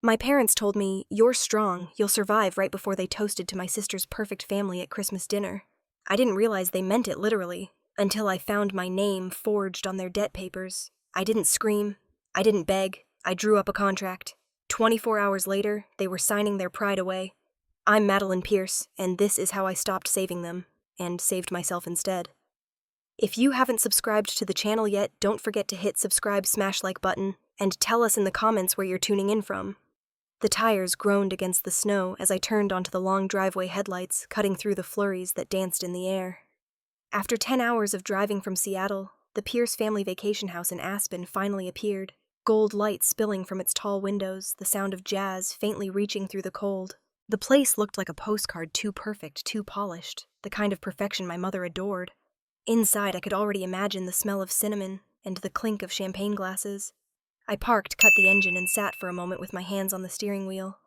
My parents told me, "You're strong, you'll survive," right before they toasted to my sister's perfect family at Christmas dinner. I didn't realize they meant it literally, until I found my name forged on their debt papers. I didn't scream. I didn't beg. I drew up a contract. 24 hours later, they were signing their pride away. I'm Madeline Pierce, and this is how I stopped saving them, and saved myself instead. If you haven't subscribed to the channel yet, don't forget to hit subscribe, smash like button, and tell us in the comments where you're tuning in from. The tires groaned against the snow as I turned onto the long driveway headlights, cutting through the flurries that danced in the air. After 10 hours of driving from Seattle, the Pierce family vacation house in Aspen finally appeared, gold light spilling from its tall windows, the sound of jazz faintly reaching through the cold. The place looked like a postcard, too perfect, too polished, the kind of perfection my mother adored. Inside, I could already imagine the smell of cinnamon and the clink of champagne glasses. I parked, cut the engine, and sat for a moment with my hands on the steering wheel.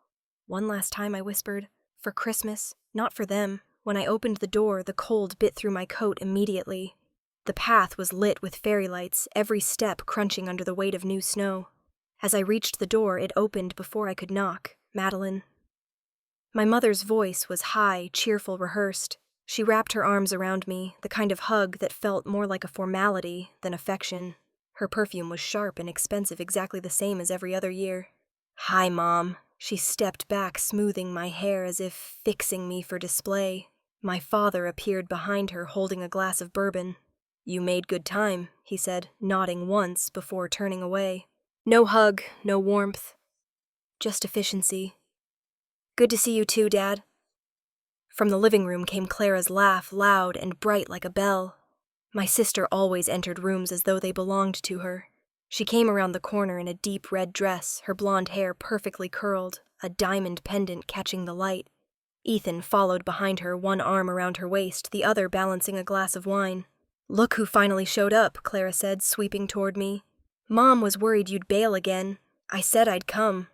"One last time," I whispered. "For Christmas, not for them." When I opened the door, the cold bit through my coat immediately. The path was lit with fairy lights, every step crunching under the weight of new snow. As I reached the door, it opened before I could knock. "Madeline." My mother's voice was high, cheerful, rehearsed. She wrapped her arms around me, the kind of hug that felt more like a formality than affection. Her perfume was sharp and expensive, exactly the same as every other year. "Hi, Mom." She stepped back, smoothing my hair as if fixing me for display. My father appeared behind her, holding a glass of bourbon. "You made good time," he said, nodding once before turning away. No hug, no warmth, just efficiency. "Good to see you too, Dad." From the living room came Clara's laugh, loud and bright like a bell. My sister always entered rooms as though they belonged to her. She came around the corner in a deep red dress, her blonde hair perfectly curled, a diamond pendant catching the light. Ethan followed behind her, one arm around her waist, the other balancing a glass of wine. "Look who finally showed up," Clara said, sweeping toward me. "Mom was worried you'd bail again. I said I'd come."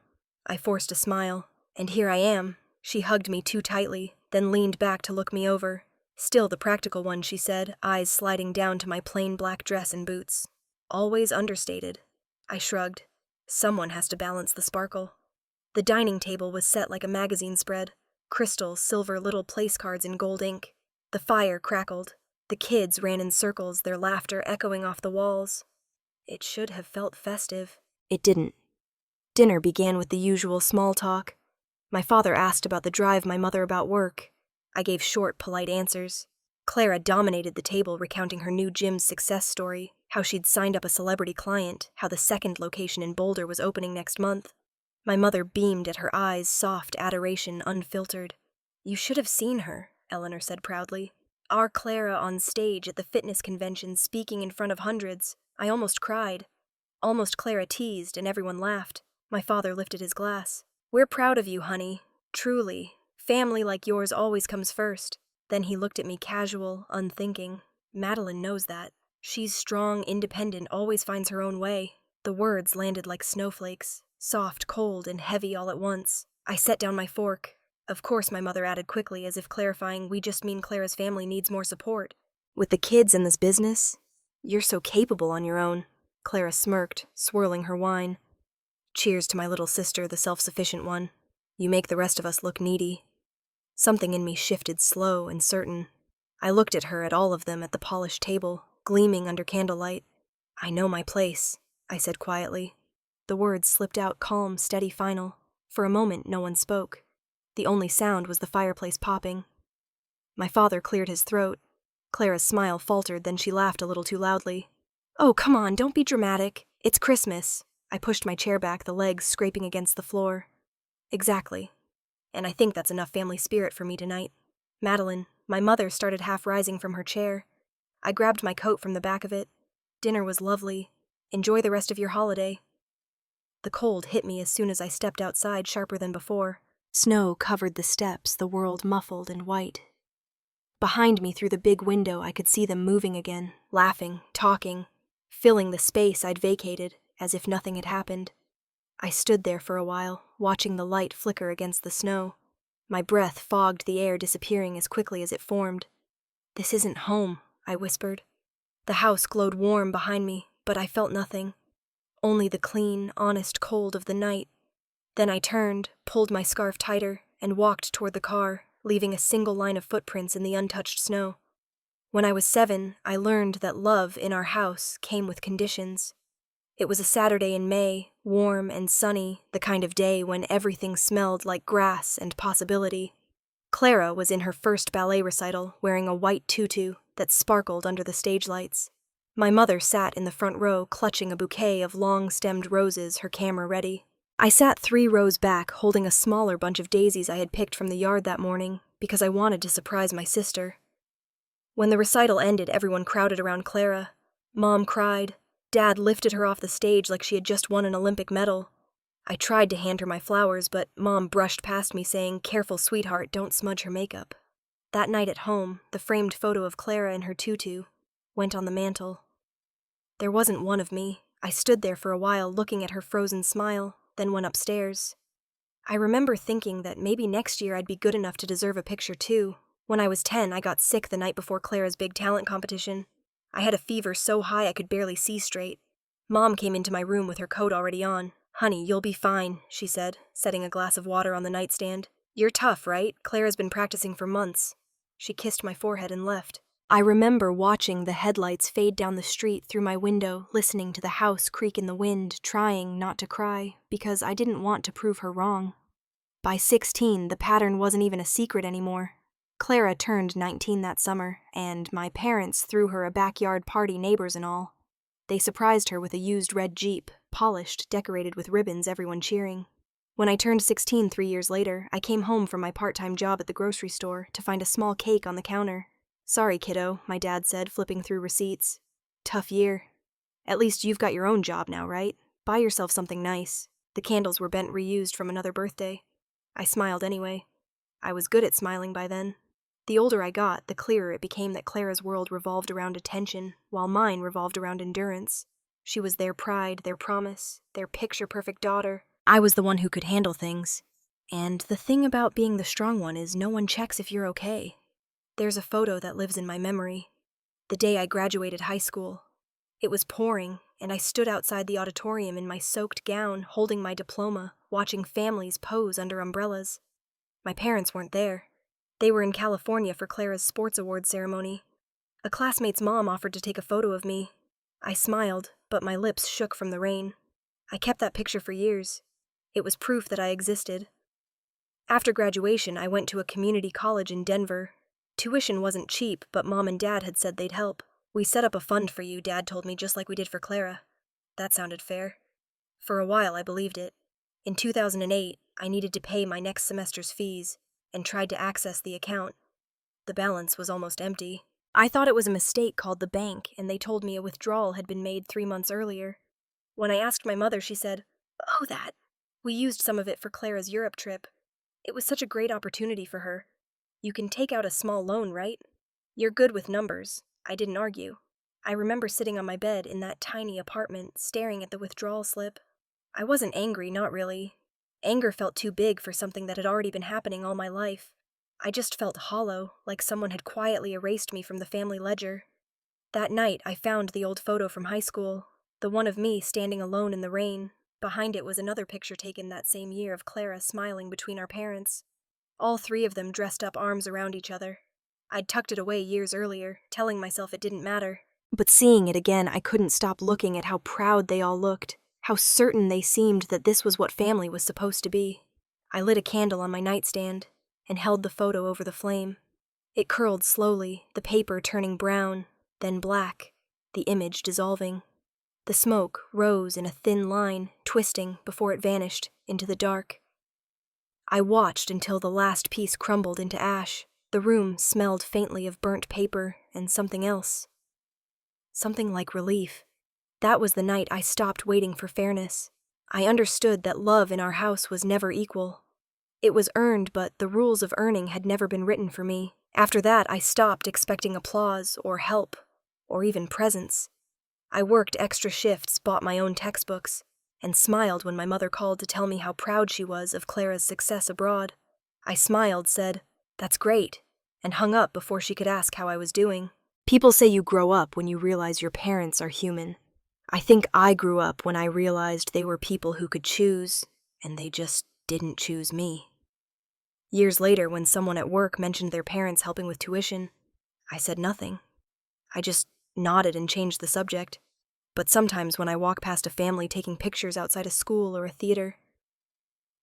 I forced a smile. "And here I am." She hugged me too tightly, then leaned back to look me over. "Still the practical one," she said, eyes sliding down to my plain black dress and boots. "Always understated." I shrugged. Someone has to balance the sparkle. The dining table was set like a magazine spread. Crystal, silver little place cards in gold ink. The fire crackled. The kids ran in circles, their laughter echoing off the walls. It should have felt festive. It didn't. Dinner began with the usual small talk. My father asked about the drive, my mother about work. I gave short, polite answers. Clara dominated the table, recounting her new gym's success story, how she'd signed up a celebrity client, how the second location in Boulder was opening next month. My mother beamed at her eyes, soft adoration, unfiltered. "You should have seen her," Eleanor said proudly. "Our Clara on stage at the fitness convention, speaking in front of hundreds. I almost cried. Almost Clara teased, and everyone laughed." My father lifted his glass. "We're proud of you, honey. Truly. Family like yours always comes first." Then he looked at me casual, unthinking. "Madeline knows that. She's strong, independent, always finds her own way." The words landed like snowflakes, soft, cold, and heavy all at once. I set down my fork. "Of course," my mother added quickly, as if clarifying, "we just mean Clara's family needs more support. With the kids and this business, you're so capable on your own." Clara smirked, swirling her wine. "Cheers to my little sister, the self-sufficient one. You make the rest of us look needy." Something in me shifted, slow and certain. I looked at her, at all of them, at the polished table, gleaming under candlelight. "I know my place," I said quietly. The words slipped out calm, steady, final. For a moment, no one spoke. The only sound was the fireplace popping. My father cleared his throat. Clara's smile faltered, then she laughed a little too loudly. "Oh, come on, don't be dramatic. It's Christmas." I pushed my chair back, the legs scraping against the floor. "Exactly. And I think that's enough family spirit for me tonight. Madeline," my mother started half rising from her chair. I grabbed my coat from the back of it. "Dinner was lovely. Enjoy the rest of your holiday." The cold hit me as soon as I stepped outside, sharper than before. Snow covered the steps, the world muffled and white. Behind me, through the big window, I could see them moving again, laughing, talking, filling the space I'd vacated, as if nothing had happened. I stood there for a while, watching the light flicker against the snow. My breath fogged the air, disappearing as quickly as it formed. "This isn't home," I whispered. The house glowed warm behind me, but I felt nothing. Only the clean, honest cold of the night. Then I turned, pulled my scarf tighter, and walked toward the car, leaving a single line of footprints in the untouched snow. When I was 7, I learned that love in our house came with conditions. It was a Saturday in May, warm and sunny, the kind of day when everything smelled like grass and possibility. Clara was in her first ballet recital, wearing a white tutu that sparkled under the stage lights. My mother sat in the front row, clutching a bouquet of long-stemmed roses, her camera ready. I sat 3 rows back, holding a smaller bunch of daisies I had picked from the yard that morning, because I wanted to surprise my sister. When the recital ended, everyone crowded around Clara. Mom cried. Dad lifted her off the stage like she had just won an Olympic medal. I tried to hand her my flowers, but Mom brushed past me saying, "Careful, sweetheart, don't smudge her makeup." That night at home, the framed photo of Clara in her tutu went on the mantel. There wasn't one of me. I stood there for a while looking at her frozen smile, then went upstairs. I remember thinking that maybe next year I'd be good enough to deserve a picture too. When I was 10, I got sick the night before Clara's big talent competition. I had a fever so high I could barely see straight. Mom came into my room with her coat already on. "Honey, you'll be fine," she said, setting a glass of water on the nightstand. "You're tough, right? Clara's been practicing for months." She kissed my forehead and left. I remember watching the headlights fade down the street through my window, listening to the house creak in the wind, trying not to cry, because I didn't want to prove her wrong. By 16, the pattern wasn't even a secret anymore. Clara turned 19 that summer, and my parents threw her a backyard party, neighbors and all. They surprised her with a used red Jeep, polished, decorated with ribbons, everyone cheering. When I turned 16 3 years later, I came home from my part-time job at the grocery store to find a small cake on the counter. "Sorry, kiddo," my dad said, flipping through receipts. "Tough year. At least you've got your own job now, right? Buy yourself something nice." The candles were bent reused from another birthday. I smiled anyway. I was good at smiling by then. The older I got, the clearer it became that Clara's world revolved around attention, while mine revolved around endurance. She was their pride, their promise, their picture-perfect daughter. I was the one who could handle things. And the thing about being the strong one is no one checks if you're okay. There's a photo that lives in my memory. The day I graduated high school. It was pouring, and I stood outside the auditorium in my soaked gown, holding my diploma, watching families pose under umbrellas. My parents weren't there. They were in California for Clara's sports awards ceremony. A classmate's mom offered to take a photo of me. I smiled, but my lips shook from the rain. I kept that picture for years. It was proof that I existed. After graduation, I went to a community college in Denver. Tuition wasn't cheap, but Mom and Dad had said they'd help. "We set up a fund for you," Dad told me, just like we did for Clara. That sounded fair. For a while, I believed it. In 2008, I needed to pay my next semester's fees, and tried to access the account. The balance was almost empty. I thought it was a mistake called the bank, and they told me a withdrawal had been made 3 months earlier. When I asked my mother, she said, "Oh, that. We used some of it for Clara's Europe trip. It was such a great opportunity for her. You can take out a small loan, right? You're good with numbers." I didn't argue. I remember sitting on my bed in that tiny apartment, staring at the withdrawal slip. I wasn't angry, not really. Anger felt too big for something that had already been happening all my life. I just felt hollow, like someone had quietly erased me from the family ledger. That night, I found the old photo from high school, the one of me standing alone in the rain. Behind it was another picture taken that same year of Clara smiling between our parents. All 3 of them dressed up, arms around each other. I'd tucked it away years earlier, telling myself it didn't matter. But seeing it again, I couldn't stop looking at how proud they all looked, how certain they seemed that this was what family was supposed to be. I lit a candle on my nightstand and held the photo over the flame. It curled slowly, the paper turning brown, then black, the image dissolving. The smoke rose in a thin line, twisting before it vanished into the dark. I watched until the last piece crumbled into ash. The room smelled faintly of burnt paper and something else. Something like relief. That was the night I stopped waiting for fairness. I understood that love in our house was never equal. It was earned, but the rules of earning had never been written for me. After that, I stopped expecting applause or help, or even presents. I worked extra shifts, bought my own textbooks, and smiled when my mother called to tell me how proud she was of Clara's success abroad. I smiled, said, "That's great," and hung up before she could ask how I was doing. People say you grow up when you realize your parents are human. I think I grew up when I realized they were people who could choose, and they just didn't choose me. Years later, when someone at work mentioned their parents helping with tuition, I said nothing. I just nodded and changed the subject. But sometimes when I walk past a family taking pictures outside a school or a theater,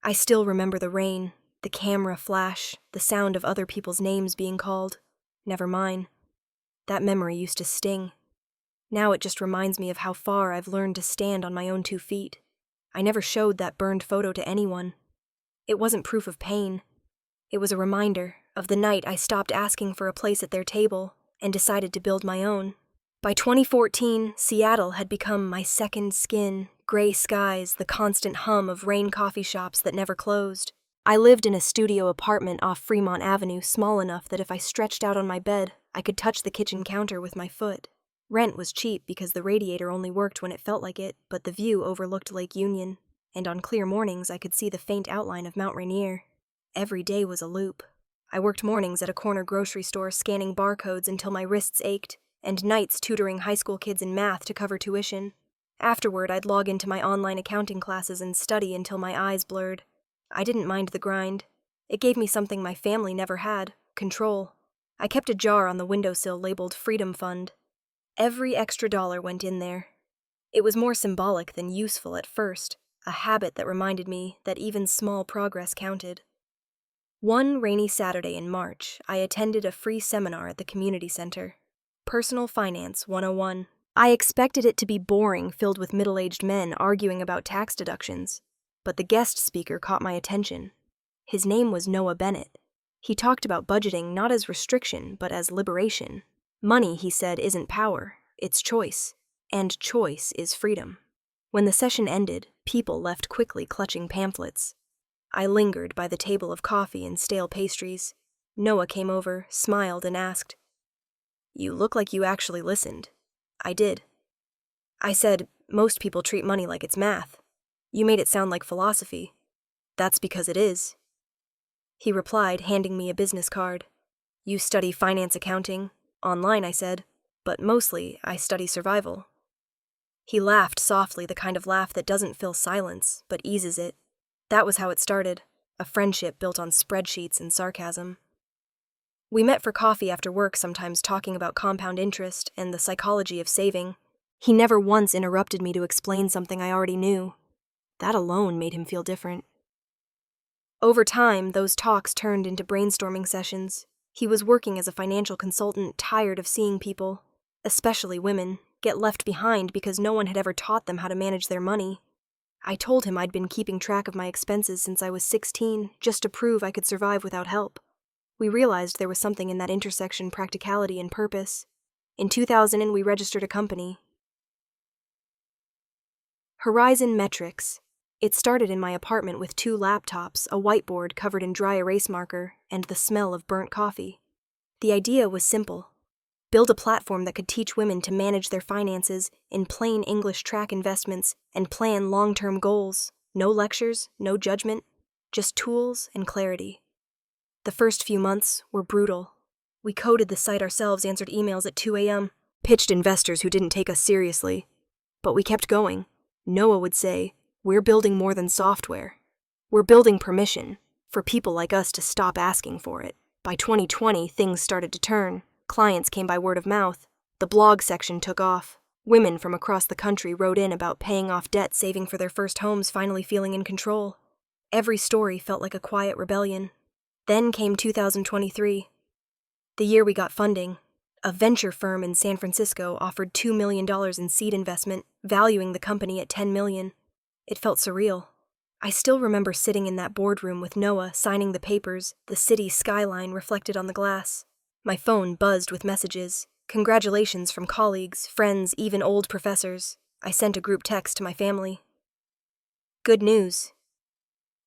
I still remember the rain, the camera flash, the sound of other people's names being called. Never mine. That memory used to sting. Now it just reminds me of how far I've learned to stand on my own 2 feet. I never showed that burned photo to anyone. It wasn't proof of pain. It was a reminder of the night I stopped asking for a place at their table and decided to build my own. By 2014, Seattle had become my second skin, gray skies, the constant hum of rain coffee shops that never closed. I lived in a studio apartment off Fremont Avenue, small enough that if I stretched out on my bed, I could touch the kitchen counter with my foot. Rent was cheap because the radiator only worked when it felt like it, but the view overlooked Lake Union, and on clear mornings I could see the faint outline of Mount Rainier. Every day was a loop. I worked mornings at a corner grocery store scanning barcodes until my wrists ached, and nights tutoring high school kids in math to cover tuition. Afterward, I'd log into my online accounting classes and study until my eyes blurred. I didn't mind the grind. It gave me something my family never had: control. I kept a jar on the windowsill labeled Freedom Fund. Every extra dollar went in there. It was more symbolic than useful at first, a habit that reminded me that even small progress counted. One rainy Saturday in March, I attended a free seminar at the community center. Personal Finance 101. I expected it to be boring, filled with middle-aged men arguing about tax deductions. But the guest speaker caught my attention. His name was Noah Bennett. He talked about budgeting not as restriction, but as liberation. Money, he said, isn't power, it's choice. And choice is freedom. When the session ended, people left quickly clutching pamphlets. I lingered by the table of coffee and stale pastries. Noah came over, smiled, and asked, "You look like you actually listened." I did. I said, "Most people treat money like it's math. You made it sound like philosophy." "That's because it is." He replied, handing me a business card. "You study finance accounting?" "Online," I said, "but mostly I study survival." He laughed softly, the kind of laugh that doesn't fill silence, but eases it. That was how it started, a friendship built on spreadsheets and sarcasm. We met for coffee after work, sometimes talking about compound interest and the psychology of saving. He never once interrupted me to explain something I already knew. That alone made him feel different. Over time, those talks turned into brainstorming sessions. He was working as a financial consultant, tired of seeing people, especially women, get left behind because no one had ever taught them how to manage their money. I told him I'd been keeping track of my expenses since I was 16, just to prove I could survive without help. We realized there was something in that intersection, practicality and purpose. In 2000, we registered a company. Horizon Metrics. It started in my apartment with 2 laptops, a whiteboard covered in dry erase marker, and the smell of burnt coffee. The idea was simple. Build a platform that could teach women to manage their finances, in plain English, track investments, and plan long-term goals. No lectures, no judgment, just tools and clarity. The first few months were brutal. We coded the site ourselves, answered emails at 2 a.m., pitched investors who didn't take us seriously. But we kept going. Noah would say, "We're building more than software. We're building permission for people like us to stop asking for it." By 2020, things started to turn. Clients came by word of mouth. The blog section took off. Women from across the country wrote in about paying off debt, saving for their first homes, finally feeling in control. Every story felt like a quiet rebellion. Then came 2023. The year we got funding. A venture firm in San Francisco offered $2 million in seed investment, valuing the company at $10 million. It felt surreal. I still remember sitting in that boardroom with Noah, signing the papers, the city skyline reflected on the glass. My phone buzzed with messages. Congratulations from colleagues, friends, even old professors. I sent a group text to my family. Good news.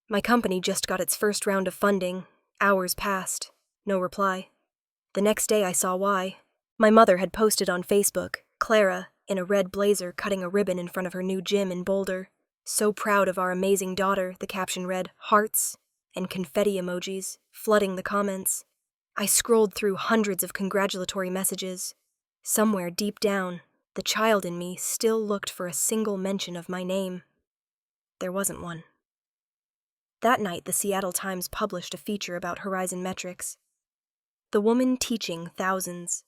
My company just got its first round of funding. Hours passed. No reply. The next day I saw why. My mother had posted on Facebook, Clara, in a red blazer, cutting a ribbon in front of her new gym in Boulder. "So proud of our amazing daughter," the caption read, hearts and confetti emojis, flooding the comments. I scrolled through hundreds of congratulatory messages. Somewhere deep down, the child in me still looked for a single mention of my name. There wasn't one. That night, the Seattle Times published a feature about Horizon Metrics. The woman teaching thousands.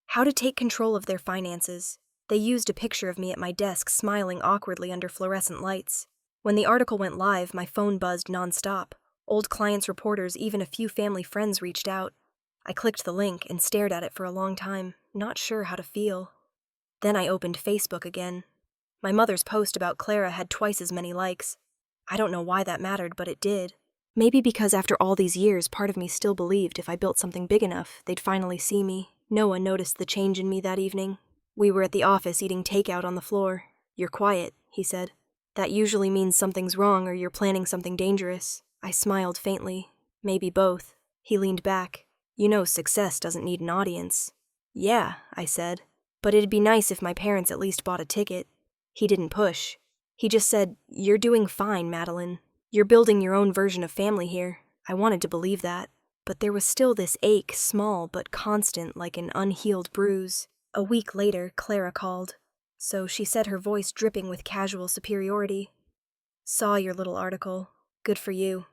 How to take control of their finances. They used a picture of me at my desk smiling awkwardly under fluorescent lights. When the article went live, my phone buzzed nonstop. Old clients, reporters, even a few family friends reached out. I clicked the link and stared at it for a long time, not sure how to feel. Then I opened Facebook again. My mother's post about Clara had twice as many likes. I don't know why that mattered, but it did. Maybe because after all these years, part of me still believed if I built something big enough, they'd finally see me. Noah noticed the change in me that evening. We were at the office eating takeout on the floor. "You're quiet," he said. "That usually means something's wrong or you're planning something dangerous." I smiled faintly. "Maybe both." He leaned back. "You know success doesn't need an audience." "Yeah," I said. "But it'd be nice if my parents at least bought a ticket." He didn't push. He just said, "You're doing fine, Madeline. You're building your own version of family here." I wanted to believe that. But there was still this ache, small but constant, like an unhealed bruise. A week later, Clara called. So she said, her voice dripping with casual superiority. "Saw your little article. Good for you.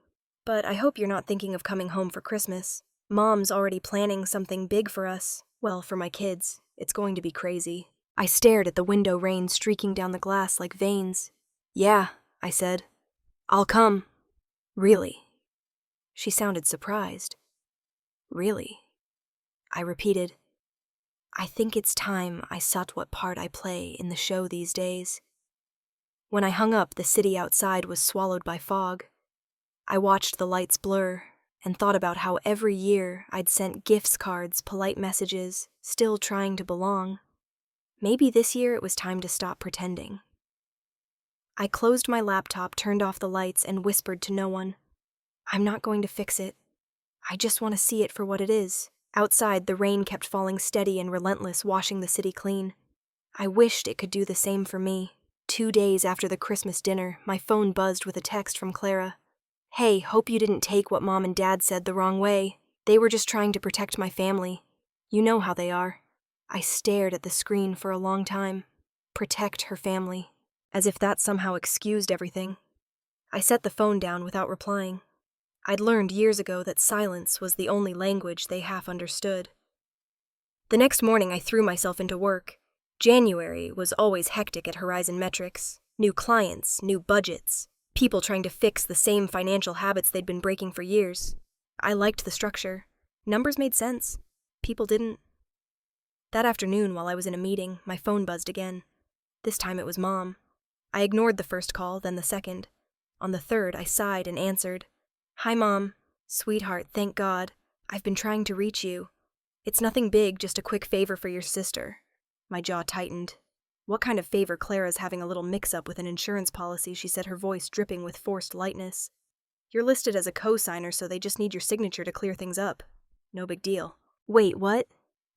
But I hope you're not thinking of coming home for Christmas. Mom's already planning something big for us. Well, for my kids. It's going to be crazy." I stared at the window rain streaking down the glass like veins. "Yeah," I said. "I'll come." "Really?" She sounded surprised. "Really?" I repeated. "I think it's time I sought what part I play in the show these days." When I hung up, the city outside was swallowed by fog. I watched the lights blur and thought about how every year I'd sent gifts cards, polite messages, still trying to belong. Maybe this year it was time to stop pretending. I closed my laptop, turned off the lights, and whispered to no one. "I'm not going to fix it. I just want to see it for what it is." Outside, the rain kept falling steady and relentless, washing the city clean. I wished it could do the same for me. 2 days after the Christmas dinner, my phone buzzed with a text from Clara. "Hey, hope you didn't take what Mom and Dad said the wrong way. They were just trying to protect my family. You know how they are." I stared at the screen for a long time. Protect her family. As if that somehow excused everything. I set the phone down without replying. I'd learned years ago that silence was the only language they half understood. The next morning, I threw myself into work. January was always hectic at Horizon Metrics. New clients, new budgets, people trying to fix the same financial habits they'd been breaking for years. I liked the structure. Numbers made sense. People didn't. That afternoon, while I was in a meeting, my phone buzzed again. This time it was Mom. I ignored the first call, then the second. On the third, I sighed and answered. "Hi, Mom. Sweetheart, thank God. I've been trying to reach you. It's nothing big, just a quick favor for your sister." My jaw tightened. "What kind of favor? Clara's having a little mix-up with an insurance policy," she said, her voice dripping with forced lightness. "You're listed as a co-signer, so they just need your signature to clear things up. No big deal." "Wait, what?"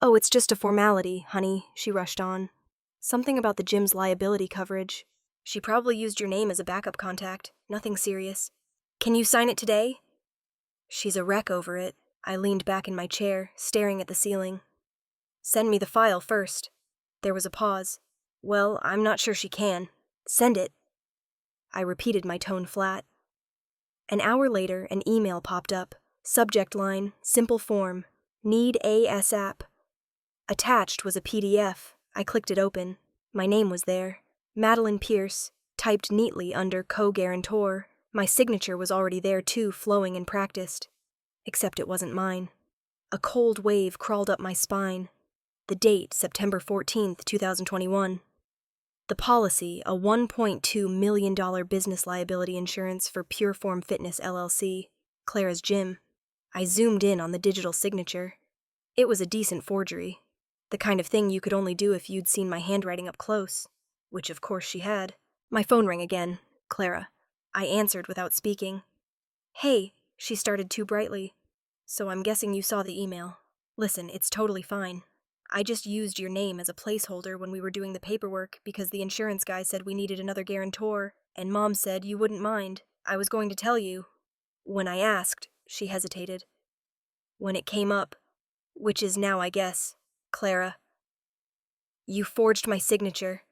"Oh, it's just a formality, honey," she rushed on. "Something about the gym's liability coverage. She probably used your name as a backup contact. Nothing serious. Can you sign it today?" "She's a wreck over it." I leaned back in my chair, staring at the ceiling. "Send me the file first." There was a pause. "Well, I'm not sure she can." "Send it." I repeated, my tone flat. An hour later, an email popped up. Subject line, simple form, need ASAP. Attached was a PDF. I clicked it open. My name was there. Madeline Pierce, typed neatly under co-guarantor. My signature was already there too, flowing and practiced. Except it wasn't mine. A cold wave crawled up my spine. The date, September 14th, 2021. The policy, a $1.2 million business liability insurance for Pureform Fitness LLC, Clara's gym. I zoomed in on the digital signature. It was a decent forgery. The kind of thing you could only do if you'd seen my handwriting up close. Which of course she had. My phone rang again. Clara. I answered without speaking. "Hey," she started too brightly. "So I'm guessing you saw the email. Listen, it's totally fine. I just used your name as a placeholder when we were doing the paperwork because the insurance guy said we needed another guarantor, and Mom said you wouldn't mind. I was going to tell you. When I asked," she hesitated. "When it came up, which is now, I guess, Clara. You forged my signature.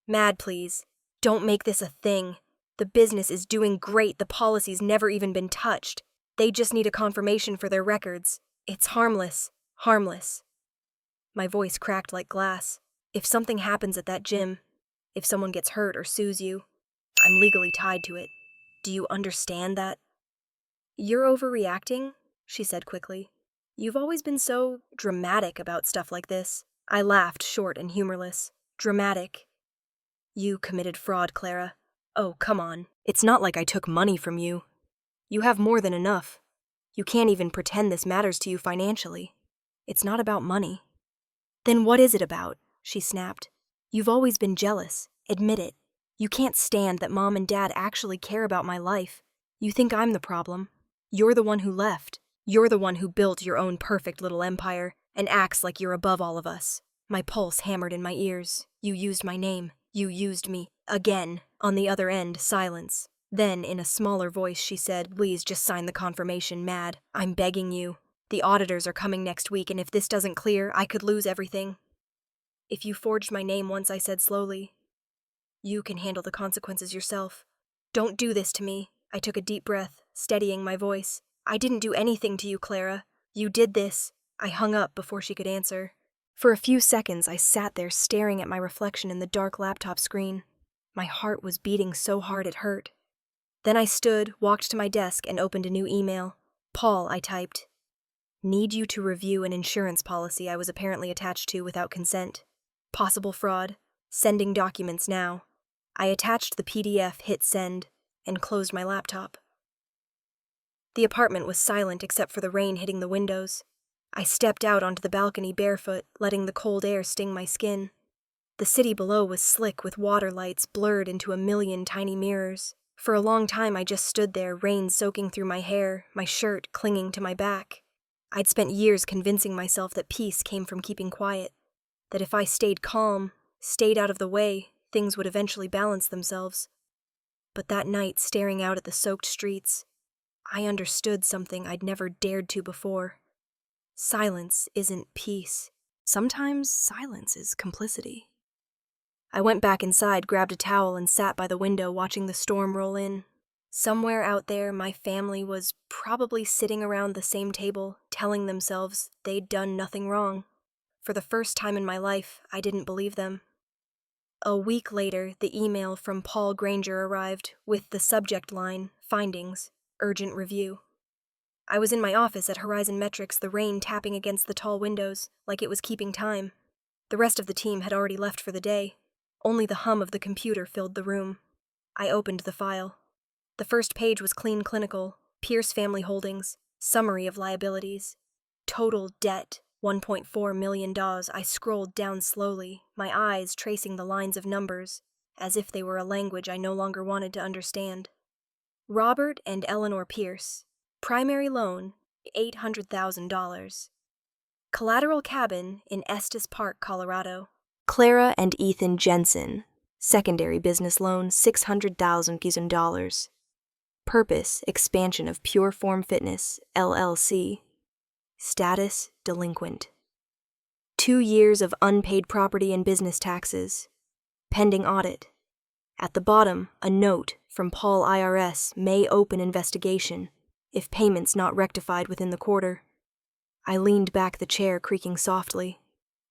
Mad, please. Don't make this a thing. The business is doing great. The policy's never even been touched. They just need a confirmation for their records. It's harmless. Harmless. My voice cracked like glass. If something happens at that gym, if someone gets hurt or sues you, I'm legally tied to it. Do you understand that? You're overreacting, she said quickly. You've always been so dramatic about stuff like this. I laughed, short and humorless. Dramatic. You committed fraud, Clara. Oh, come on. It's not like I took money from you. You have more than enough. You can't even pretend this matters to you financially. It's not about money. Then what is it about? She snapped. You've always been jealous. Admit it. You can't stand that Mom and Dad actually care about my life. You think I'm the problem. You're the one who left. You're the one who built your own perfect little empire and acts like you're above all of us. My pulse hammered in my ears. You used my name. You used me. Again. On the other end, silence. Then, in a smaller voice, she said, Please just sign the confirmation, Mad. I'm begging you. The auditors are coming next week, and if this doesn't clear, I could lose everything. If you forged my name once, I said slowly. You can handle the consequences yourself. Don't do this to me. I took a deep breath, steadying my voice. I didn't do anything to you, Clara. You did this. I hung up before she could answer. For a few seconds, I sat there staring at my reflection in the dark laptop screen. My heart was beating so hard it hurt. Then I stood, walked to my desk, and opened a new email. Paul, I typed. Need you to review an insurance policy I was apparently attached to without consent. Possible fraud. Sending documents now. I attached the PDF, hit send, and closed my laptop. The apartment was silent except for the rain hitting the windows. I stepped out onto the balcony barefoot, letting the cold air sting my skin. The city below was slick with water lights blurred into a million tiny mirrors. For a long time I just stood there, rain soaking through my hair, my shirt clinging to my back. I'd spent years convincing myself that peace came from keeping quiet, that if I stayed calm, stayed out of the way, things would eventually balance themselves. But that night, staring out at the soaked streets, I understood something I'd never dared to before. Silence isn't peace. Sometimes silence is complicity. I went back inside, grabbed a towel, and sat by the window watching the storm roll in. Somewhere out there, my family was probably sitting around the same table, telling themselves they'd done nothing wrong. For the first time in my life, I didn't believe them. A week later, the email from Paul Granger arrived, with the subject line, Findings, Urgent Review. I was in my office at Horizon Metrics, the rain tapping against the tall windows, like it was keeping time. The rest of the team had already left for the day. Only the hum of the computer filled the room. I opened the file. The first page was clean clinical, Pierce Family Holdings, summary of liabilities. Total debt, $1.4 million. I scrolled down slowly, my eyes tracing the lines of numbers, as if they were a language I no longer wanted to understand. Robert and Eleanor Pierce. Primary loan, $800,000. Collateral cabin in Estes Park, Colorado. Clara and Ethan Jensen. Secondary business loan, $600,000. Purpose, expansion of Pure Form Fitness, LLC. Status, delinquent. 2 years of unpaid property and business taxes. Pending audit. At the bottom, a note from Paul IRS may open investigation if payments not rectified within the quarter. I leaned back the chair, creaking softly.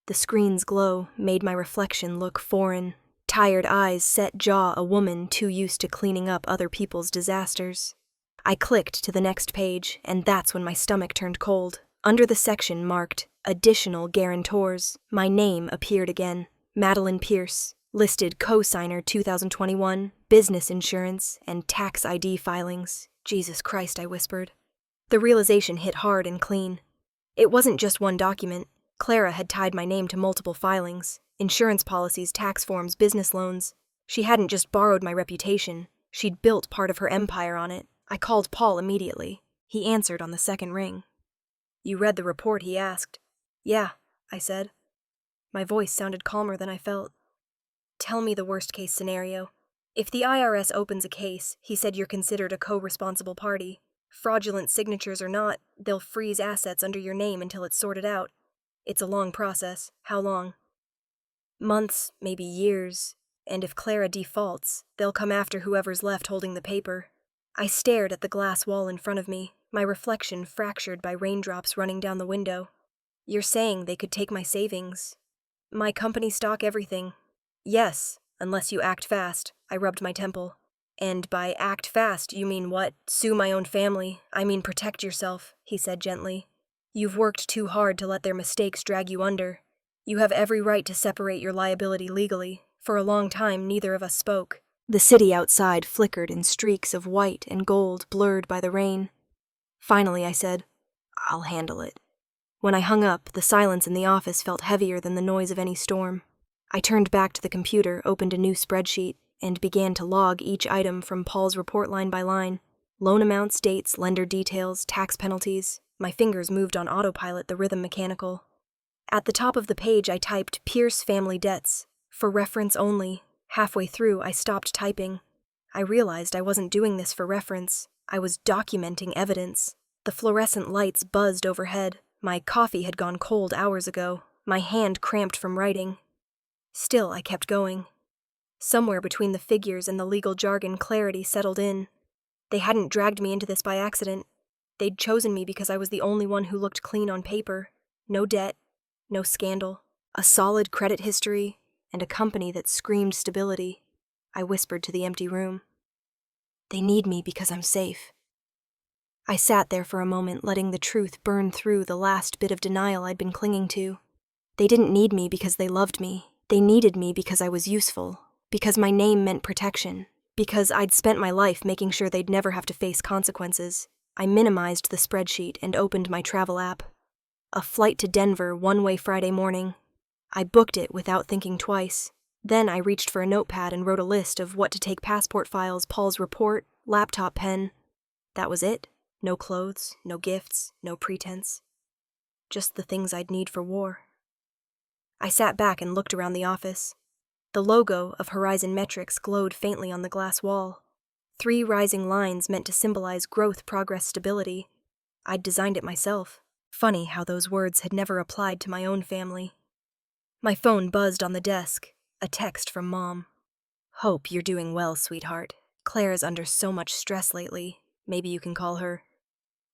The screen's glow made my reflection look foreign. Tired eyes, set jaw, a woman too used to cleaning up other people's disasters. I clicked to the next page, and that's when my stomach turned cold. Under the section marked Additional Guarantors, my name appeared again. Madeline Pierce, listed co-signer 2021, business insurance, and tax ID filings. Jesus Christ, I whispered. The realization hit hard and clean. It wasn't just one document. Clara had tied my name to multiple filings, insurance policies, tax forms, business loans. She hadn't just borrowed my reputation. She'd built part of her empire on it. I called Paul immediately. He answered on the second ring. You read the report, he asked. Yeah, I said. My voice sounded calmer than I felt. Tell me the worst-case scenario. If the IRS opens a case, he said you're considered a co-responsible party. Fraudulent signatures or not, they'll freeze assets under your name until it's sorted out. It's a long process. How long? Months, maybe years. And if Clara defaults, they'll come after whoever's left holding the paper. I stared at the glass wall in front of me, my reflection fractured by raindrops running down the window. You're saying they could take my savings? My company stock, everything? Yes, unless you act fast. I rubbed my temple. And by act fast, you mean what? Sue my own family. I mean protect yourself, he said gently. You've worked too hard to let their mistakes drag you under. You have every right to separate your liability legally. For a long time, neither of us spoke. The city outside flickered in streaks of white and gold blurred by the rain. Finally, I said, I'll handle it. When I hung up, the silence in the office felt heavier than the noise of any storm. I turned back to the computer, opened a new spreadsheet, and began to log each item from Paul's report line by line. Loan amounts, dates, lender details, tax penalties. My fingers moved on autopilot, the rhythm mechanical. At the top of the page, I typed Pierce family debts. For reference only. Halfway through, I stopped typing. I realized I wasn't doing this for reference. I was documenting evidence. The fluorescent lights buzzed overhead. My coffee had gone cold hours ago. My hand cramped from writing. Still, I kept going. Somewhere between the figures and the legal jargon, clarity settled in. They hadn't dragged me into this by accident. They'd chosen me because I was the only one who looked clean on paper. No debt, no scandal, a solid credit history, and a company that screamed stability. I whispered to the empty room. They need me because I'm safe. I sat there for a moment, letting the truth burn through the last bit of denial I'd been clinging to. They didn't need me because they loved me. They needed me because I was useful, because my name meant protection, because I'd spent my life making sure they'd never have to face consequences. I minimized the spreadsheet and opened my travel app. A flight to Denver, one-way Friday morning. I booked it without thinking twice. Then I reached for a notepad and wrote a list of what to take: passport files, Paul's report, laptop, pen. That was it. No clothes, no gifts, no pretense. Just the things I'd need for war. I sat back and looked around the office. The logo of Horizon Metrics glowed faintly on the glass wall. 3 rising lines meant to symbolize growth, progress, stability. I'd designed it myself. Funny how those words had never applied to my own family. My phone buzzed on the desk. A text from Mom. Hope you're doing well, sweetheart. Claire's under so much stress lately. Maybe you can call her.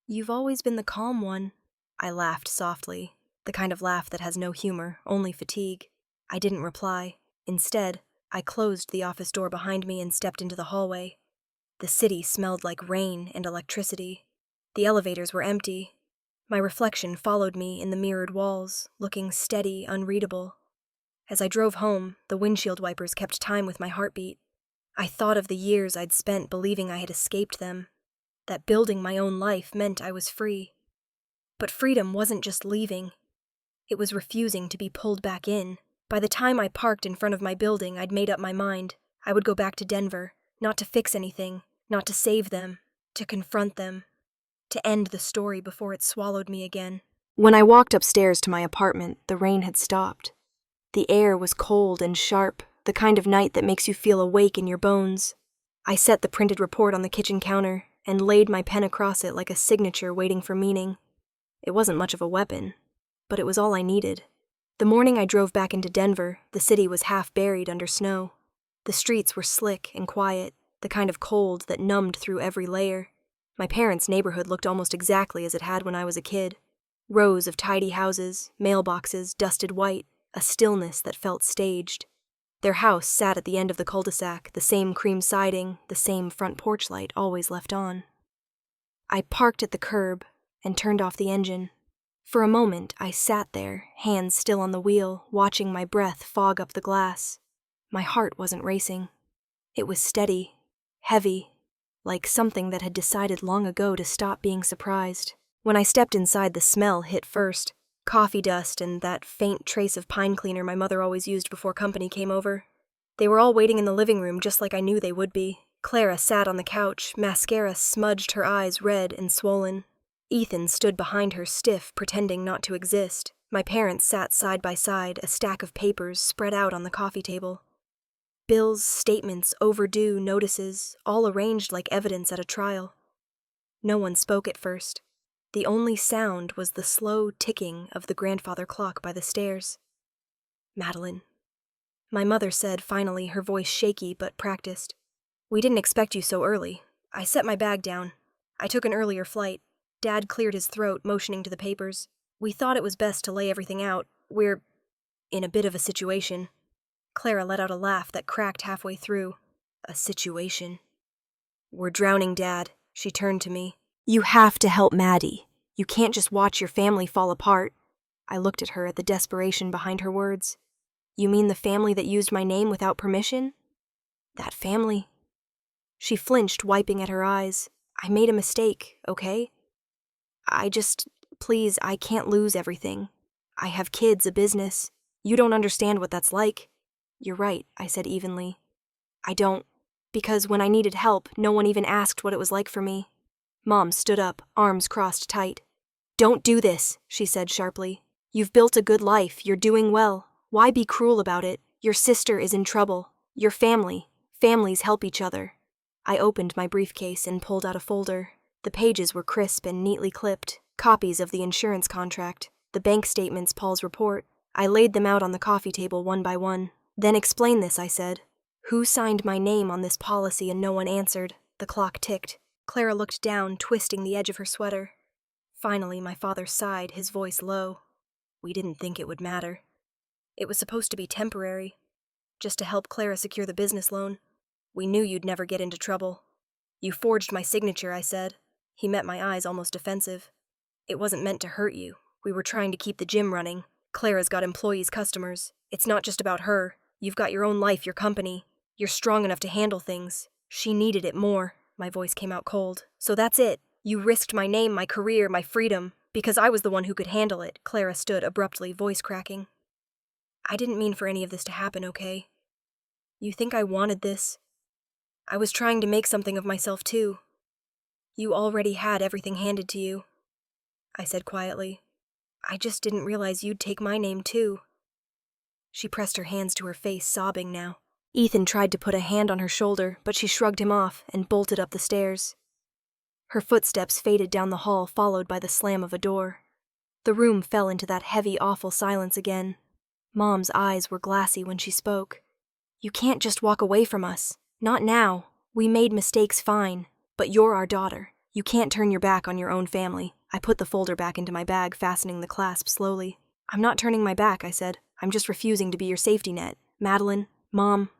You've always been the calm one. I laughed softly, the kind of laugh that has no humor, only fatigue. I didn't reply. Instead, I closed the office door behind me and stepped into the hallway. The city smelled like rain and electricity. The elevators were empty. My reflection followed me in the mirrored walls, looking steady, unreadable. As I drove home, the windshield wipers kept time with my heartbeat. I thought of the years I'd spent believing I had escaped them, that building my own life meant I was free. But freedom wasn't just leaving. It was refusing to be pulled back in. By the time I parked in front of my building, I'd made up my mind. I would go back to Denver, not to fix anything, not to save them, to confront them, to end the story before it swallowed me again. When I walked upstairs to my apartment, the rain had stopped. The air was cold and sharp, the kind of night that makes you feel awake in your bones. I set the printed report on the kitchen counter and laid my pen across it like a signature waiting for meaning. It wasn't much of a weapon, but it was all I needed. The morning I drove back into Denver, the city was half buried under snow. The streets were slick and quiet, the kind of cold that numbed through every layer. My parents' neighborhood looked almost exactly as it had when I was a kid. Rows of tidy houses, mailboxes dusted white, a stillness that felt staged. Their house sat at the end of the cul-de-sac, the same cream siding, the same front porch light always left on. I parked at the curb and turned off the engine. For a moment, I sat there, hands still on the wheel, watching my breath fog up the glass. My heart wasn't racing. It was steady, heavy, like something that had decided long ago to stop being surprised. When I stepped inside, the smell hit first. Coffee dust and that faint trace of pine cleaner my mother always used before company came over. They were all waiting in the living room just like I knew they would be. Clara sat on the couch, mascara smudged her eyes red and swollen. Ethan stood behind her stiff, pretending not to exist. My parents sat side by side, a stack of papers spread out on the coffee table. Bills, statements, overdue, notices, all arranged like evidence at a trial. No one spoke at first. The only sound was the slow ticking of the grandfather clock by the stairs. Madeline. My mother said finally, her voice shaky but practiced. "We didn't expect you so early." I set my bag down. I took an earlier flight. Dad cleared his throat, motioning to the papers. "We thought it was best to lay everything out. We're in a bit of a situation." Clara let out a laugh that cracked halfway through. "A situation?" "We're drowning, Dad." She turned to me. "You have to help Maddie. You can't just watch your family fall apart." I looked at her at the desperation behind her words. "You mean the family that used my name without permission?" "That family." She flinched, wiping at her eyes. "I made a mistake, okay? Please, I can't lose everything. I have kids, a business. You don't understand what that's like." "You're right," I said evenly. "I don't. Because when I needed help, no one even asked what it was like for me." Mom stood up, arms crossed tight. "Don't do this," she said sharply. "You've built a good life. You're doing well. Why be cruel about it? Your sister is in trouble. Your family. Families help each other." I opened my briefcase and pulled out a folder. The pages were crisp and neatly clipped, copies of the insurance contract, the bank statements, Paul's report. I laid them out on the coffee table one by one. "Then explain this," I said. "Who signed my name on this policy?" And no one answered. The clock ticked. Clara looked down, twisting the edge of her sweater. Finally, my father sighed, his voice low. "We didn't think it would matter. It was supposed to be temporary, just to help Clara secure the business loan. We knew you'd never get into trouble." "You forged my signature," I said. He met my eyes, almost defensive. "It wasn't meant to hurt you. We were trying to keep the gym running. Clara's got employees, customers. It's not just about her. You've got your own life, your company. You're strong enough to handle things. She needed it more." My voice came out cold. "So that's it. You risked my name, my career, my freedom, because I was the one who could handle it." Clara stood abruptly, voice cracking. "I didn't mean for any of this to happen, okay? You think I wanted this? I was trying to make something of myself, too. You already had everything handed to you," I said quietly. "I just didn't realize you'd take my name, too." She pressed her hands to her face, sobbing now. Ethan tried to put a hand on her shoulder, but she shrugged him off and bolted up the stairs. Her footsteps faded down the hall, followed by the slam of a door. The room fell into that heavy, awful silence again. Mom's eyes were glassy when she spoke. "You can't just walk away from us. Not now. We made mistakes, fine. But you're our daughter. You can't turn your back on your own family." I put the folder back into my bag, fastening the clasp slowly. "I'm not turning my back," I said. "I'm just refusing to be your safety net. Madeline, Mom."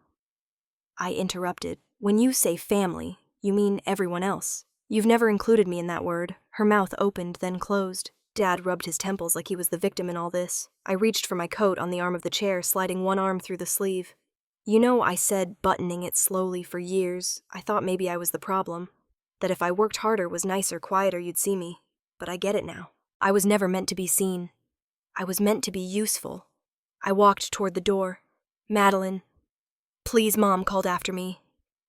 I interrupted. "When you say family, you mean everyone else. You've never included me in that word." Her mouth opened, then closed. Dad rubbed his temples like he was the victim in all this. I reached for my coat on the arm of the chair, sliding one arm through the sleeve. "You know, I said, buttoning it slowly for years. I thought maybe I was the problem. That if I worked harder, was nicer, quieter, you'd see me. But I get it now. I was never meant to be seen. I was meant to be useful." I walked toward the door. "Madeline." "Please," Mom called after me.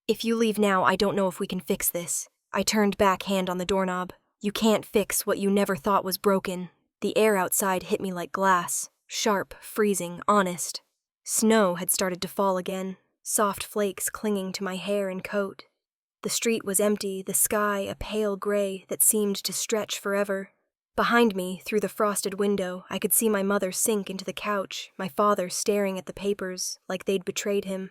"If you leave now, I don't know if we can fix this." I turned back, hand on the doorknob. "You can't fix what you never thought was broken." The air outside hit me like glass. Sharp, freezing, honest. Snow had started to fall again, soft flakes clinging to my hair and coat. The street was empty, the sky a pale gray that seemed to stretch forever. Behind me, through the frosted window, I could see my mother sink into the couch, my father staring at the papers like they'd betrayed him.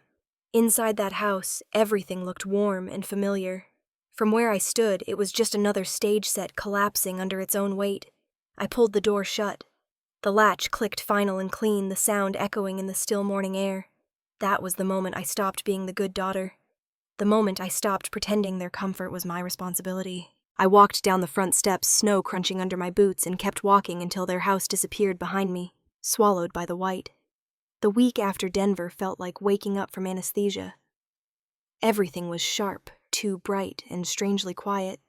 Inside that house, everything looked warm and familiar. From where I stood, it was just another stage set collapsing under its own weight. I pulled the door shut. The latch clicked final and clean, the sound echoing in the still morning air. That was the moment I stopped being the good daughter. The moment I stopped pretending their comfort was my responsibility. I walked down the front steps, snow crunching under my boots, and kept walking until their house disappeared behind me, swallowed by the white. The week after Denver felt like waking up from anesthesia. Everything was sharp, too bright, and strangely quiet.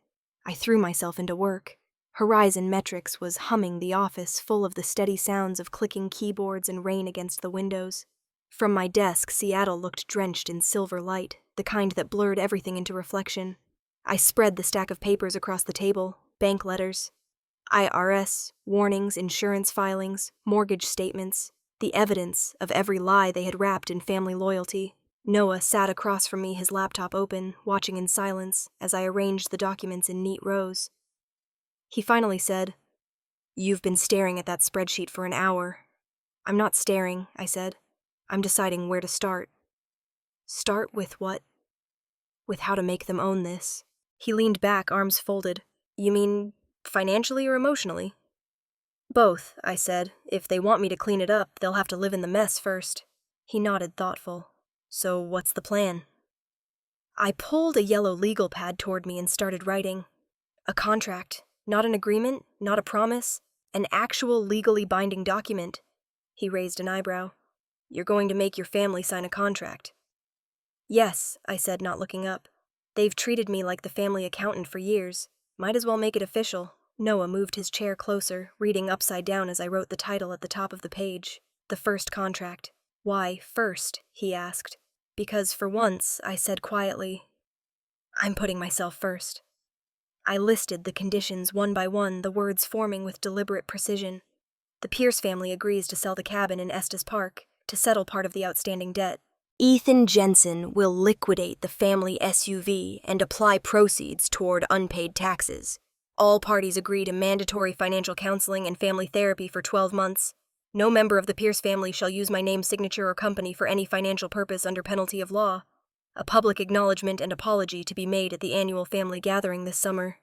I threw myself into work. Horizon Metrics was humming the office, full of the steady sounds of clicking keyboards and rain against the windows. From my desk, Seattle looked drenched in silver light, the kind that blurred everything into reflection. I spread the stack of papers across the table, bank letters, IRS, warnings, insurance filings, mortgage statements, the evidence of every lie they had wrapped in family loyalty. Noah sat across from me, his laptop open, watching in silence as I arranged the documents in neat rows. He finally said, "You've been staring at that spreadsheet for an hour." "I'm not staring," I said. I'm deciding where to start. Start with what? With how to make them own this. He leaned back, arms folded. You mean financially or emotionally? Both, I said. If they want me to clean it up, they'll have to live in the mess first. He nodded, thoughtful. So what's the plan? I pulled a yellow legal pad toward me and started writing. A contract. Not an agreement, not a promise. An actual legally binding document. He raised an eyebrow. You're going to make your family sign a contract. Yes, I said, not looking up. They've treated me like the family accountant for years. Might as well make it official. Noah moved his chair closer, reading upside down as I wrote the title at the top of the page. The first contract. Why first? He asked. Because for once, I said quietly, I'm putting myself first. I listed the conditions one by one, the words forming with deliberate precision. The Pierce family agrees to sell the cabin in Estes Park to settle part of the outstanding debt. Ethan Jensen will liquidate the family SUV and apply proceeds toward unpaid taxes. All parties agree to mandatory financial counseling and family therapy for 12 months. No member of the Pierce family shall use my name, signature, or company for any financial purpose under penalty of law. A public acknowledgement and apology to be made at the annual family gathering this summer.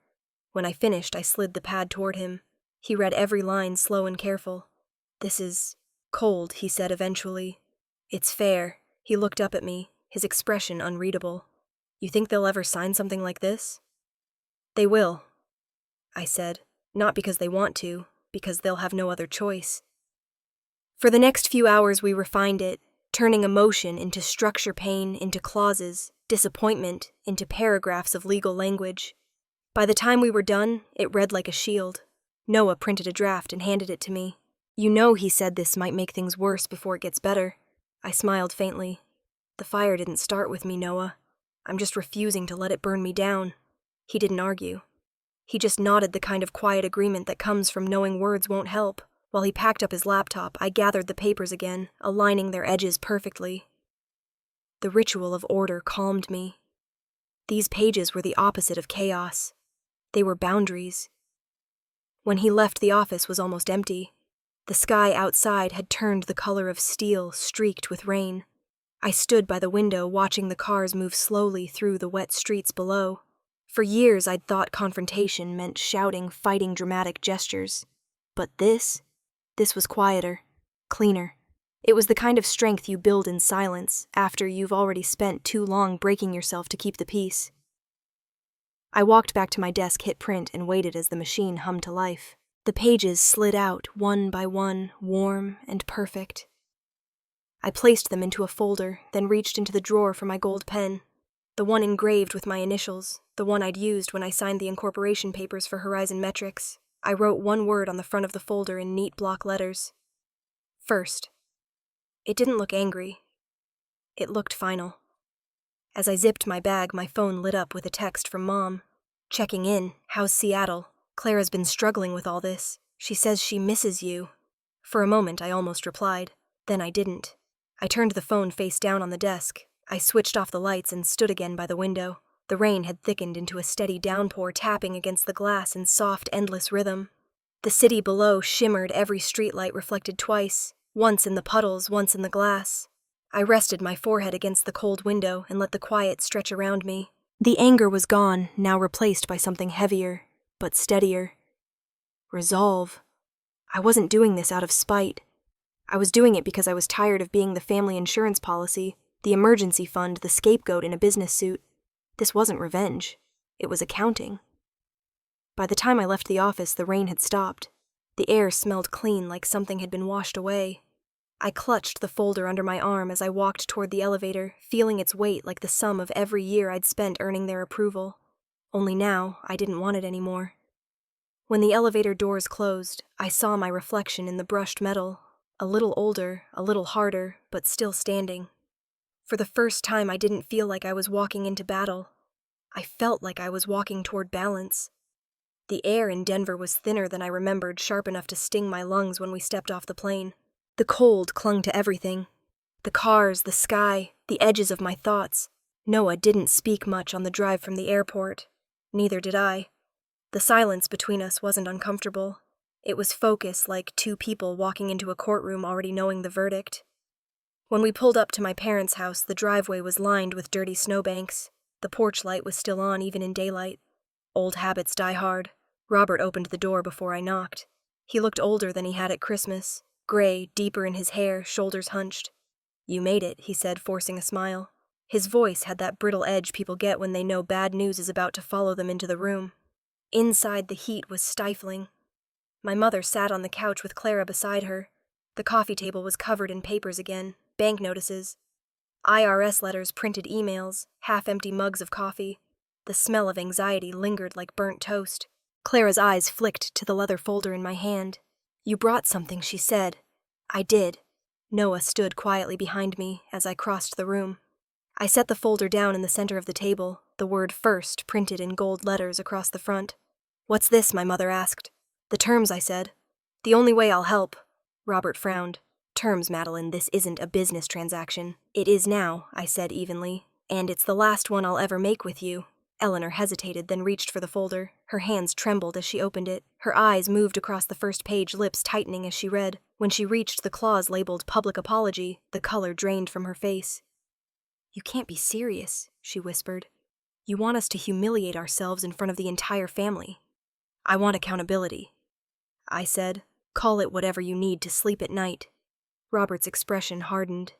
When I finished, I slid the pad toward him. He read every line, slow and careful. This is cold, he said eventually. It's fair. He looked up at me, his expression unreadable. You think they'll ever sign something like this? They will, I said, not because they want to, because they'll have no other choice. For the next few hours we refined it, turning emotion into structure, pain into clauses, disappointment into paragraphs of legal language. By the time we were done, it read like a shield. Noah printed a draft and handed it to me. You know, he said, this might make things worse before it gets better. I smiled faintly. The fire didn't start with me, Noah. I'm just refusing to let it burn me down. He didn't argue. He just nodded, the kind of quiet agreement that comes from knowing words won't help. While he packed up his laptop, I gathered the papers again, aligning their edges perfectly. The ritual of order calmed me. These pages were the opposite of chaos. They were boundaries. When he left, the office was almost empty. The sky outside had turned the color of steel, streaked with rain. I stood by the window, watching the cars move slowly through the wet streets below. For years, I'd thought confrontation meant shouting, fighting, dramatic gestures. But this was quieter, cleaner. It was the kind of strength you build in silence, after you've already spent too long breaking yourself to keep the peace. I walked back to my desk, hit print, and waited as the machine hummed to life. The pages slid out, one by one, warm and perfect. I placed them into a folder, then reached into the drawer for my gold pen. The one engraved with my initials, the one I'd used when I signed the incorporation papers for Horizon Metrics. I wrote one word on the front of the folder in neat block letters. First. It didn't look angry. It looked final. As I zipped my bag, my phone lit up with a text from Mom. Checking in. How's Seattle? Clara's been struggling with all this. She says she misses you. For a moment, I almost replied. Then I didn't. I turned the phone face down on the desk. I switched off the lights and stood again by the window. The rain had thickened into a steady downpour, tapping against the glass in soft, endless rhythm. The city below shimmered, every streetlight reflected twice, once in the puddles, once in the glass. I rested my forehead against the cold window and let the quiet stretch around me. The anger was gone, now replaced by something heavier, but steadier. Resolve. I wasn't doing this out of spite. I was doing it because I was tired of being the family insurance policy, the emergency fund, the scapegoat in a business suit. This wasn't revenge. It was accounting. By the time I left the office, the rain had stopped. The air smelled clean, like something had been washed away. I clutched the folder under my arm as I walked toward the elevator, feeling its weight like the sum of every year I'd spent earning their approval. Only now, I didn't want it anymore. When the elevator doors closed, I saw my reflection in the brushed metal, a little older, a little harder, but still standing. For the first time, I didn't feel like I was walking into battle. I felt like I was walking toward balance. The air in Denver was thinner than I remembered, sharp enough to sting my lungs when we stepped off the plane. The cold clung to everything. The cars, the sky, the edges of my thoughts. Noah didn't speak much on the drive from the airport. Neither did I. The silence between us wasn't uncomfortable. It was focused, like two people walking into a courtroom already knowing the verdict. When we pulled up to my parents' house, the driveway was lined with dirty snowbanks. The porch light was still on even in daylight. Old habits die hard. Robert opened the door before I knocked. He looked older than he had at Christmas, gray, deeper in his hair, shoulders hunched. "You made it," he said, forcing a smile. His voice had that brittle edge people get when they know bad news is about to follow them into the room. Inside, the heat was stifling. My mother sat on the couch with Clara beside her. The coffee table was covered in papers again, bank notices, IRS letters, printed emails, half-empty mugs of coffee. The smell of anxiety lingered like burnt toast. Clara's eyes flicked to the leather folder in my hand. "You brought something," she said. I did. Noah stood quietly behind me as I crossed the room. I set the folder down in the center of the table, the word "first" printed in gold letters across the front. "What's this?" my mother asked. "The terms," I said. "The only way I'll help." Robert frowned. "Terms, Madeline, this isn't a business transaction." "It is now," I said evenly. "And it's the last one I'll ever make with you." Eleanor hesitated, then reached for the folder. Her hands trembled as she opened it. Her eyes moved across the first page, lips tightening as she read. When she reached the clause labeled "Public Apology," the color drained from her face. "You can't be serious," she whispered. "You want us to humiliate ourselves in front of the entire family." "I want accountability," I said. "Call it whatever you need to sleep at night." Robert's expression hardened.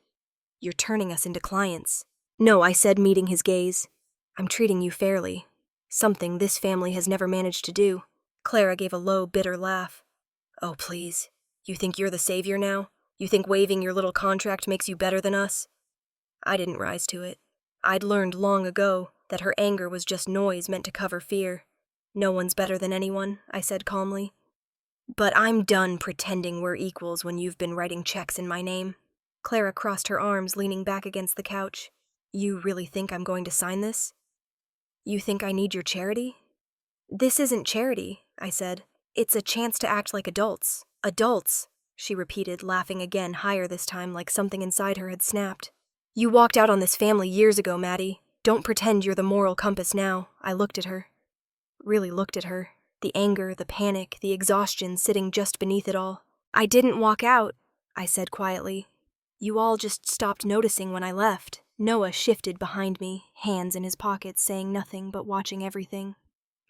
"You're turning us into clients." "No," I said, meeting his gaze. "I'm treating you fairly. Something this family has never managed to do." Clara gave a low, bitter laugh. "Oh, please. You think you're the savior now? You think waiving your little contract makes you better than us?" I didn't rise to it. I'd learned long ago that her anger was just noise meant to cover fear. "No one's better than anyone," I said calmly. "But I'm done pretending we're equals when you've been writing checks in my name." Clara crossed her arms, leaning back against the couch. "You really think I'm going to sign this? You think I need your charity?" "This isn't charity," I said. "It's a chance to act like adults." "Adults," she repeated, laughing again, higher this time, like something inside her had snapped. "You walked out on this family years ago, Maddie. Don't pretend you're the moral compass now." I looked at her. Really looked at her. The anger, the panic, the exhaustion sitting just beneath it all. "I didn't walk out," I said quietly. "You all just stopped noticing when I left." Noah shifted behind me, hands in his pockets, saying nothing but watching everything.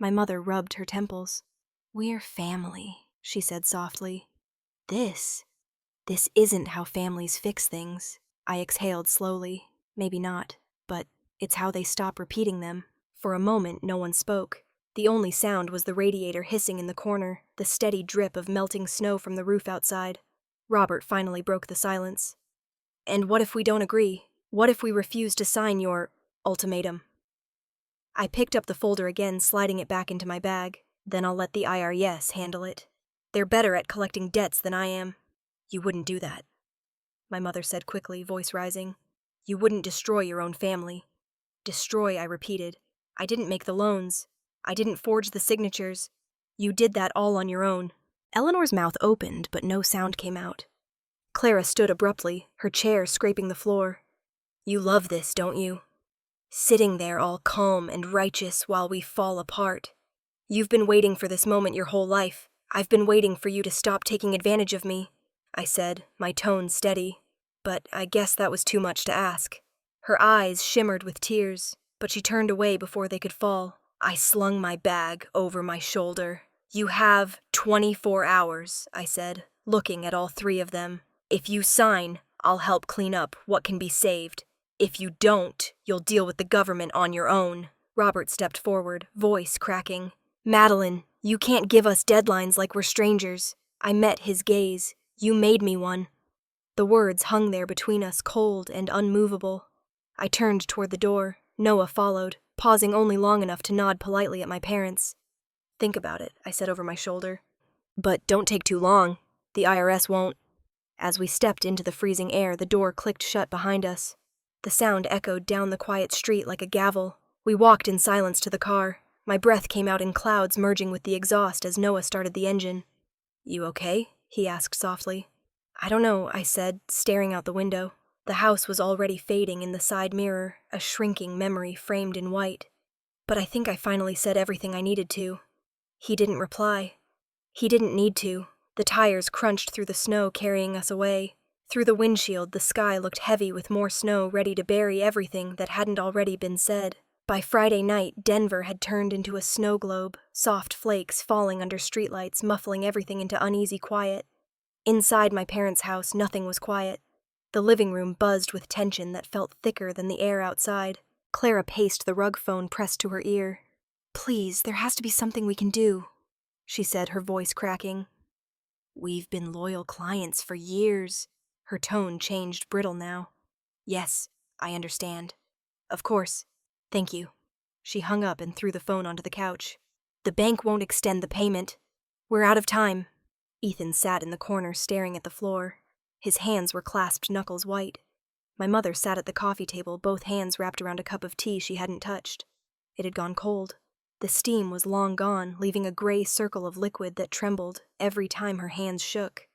My mother rubbed her temples. "We're family," she said softly. This isn't how families fix things." I exhaled slowly. Maybe not, but it's how they stop repeating them. For a moment, no one spoke. The only sound was the radiator hissing in the corner, the steady drip of melting snow from the roof outside. Robert finally broke the silence. "And what if we don't agree? What if we refuse to sign your ultimatum?" I picked up the folder again, sliding it back into my bag. "Then I'll let the IRS handle it. They're better at collecting debts than I am." "You wouldn't do that," my mother said quickly, voice rising. "You wouldn't destroy your own family." "Destroy," I repeated. "I didn't make the loans. I didn't forge the signatures. You did that all on your own." Eleanor's mouth opened, but no sound came out. Clara stood abruptly, her chair scraping the floor. "You love this, don't you? Sitting there all calm and righteous while we fall apart. You've been waiting for this moment your whole life. I've been waiting for you to stop taking advantage of me," I said, my tone steady. But I guess that was too much to ask. Her eyes shimmered with tears, but she turned away before they could fall. I slung my bag over my shoulder. "You have 24 hours, I said, looking at all three of them. "If you sign, I'll help clean up what can be saved. If you don't, you'll deal with the government on your own." Robert stepped forward, voice cracking. "Madeline, you can't give us deadlines like we're strangers." I met his gaze. "You made me one." The words hung there between us, cold and unmovable. I turned toward the door. Noah followed, pausing only long enough to nod politely at my parents. "Think about it," I said over my shoulder. "But don't take too long. The IRS won't." As we stepped into the freezing air, the door clicked shut behind us. The sound echoed down the quiet street like a gavel. We walked in silence to the car. My breath came out in clouds, merging with the exhaust as Noah started the engine. "You okay?" he asked softly. "I don't know," I said, staring out the window. The house was already fading in the side mirror, a shrinking memory framed in white. But I think I finally said everything I needed to. He didn't reply. He didn't need to. The tires crunched through the snow, carrying us away. Through the windshield, the sky looked heavy with more snow ready to bury everything that hadn't already been said. By Friday night, Denver had turned into a snow globe, soft flakes falling under streetlights, muffling everything into uneasy quiet. Inside my parents' house, nothing was quiet. The living room buzzed with tension that felt thicker than the air outside. Clara paced the rug phone pressed to her ear. "Please, there has to be something we can do," she said, her voice cracking. "We've been loyal clients for years." Her tone changed brittle now. "Yes, I understand. Of course. Thank you." She hung up and threw the phone onto the couch. "The bank won't extend the payment. We're out of time." Ethan sat in the corner staring at the floor. His hands were clasped knuckles white. My mother sat at the coffee table, both hands wrapped around a cup of tea she hadn't touched. It had gone cold. The steam was long gone, leaving a gray circle of liquid that trembled every time her hands shook.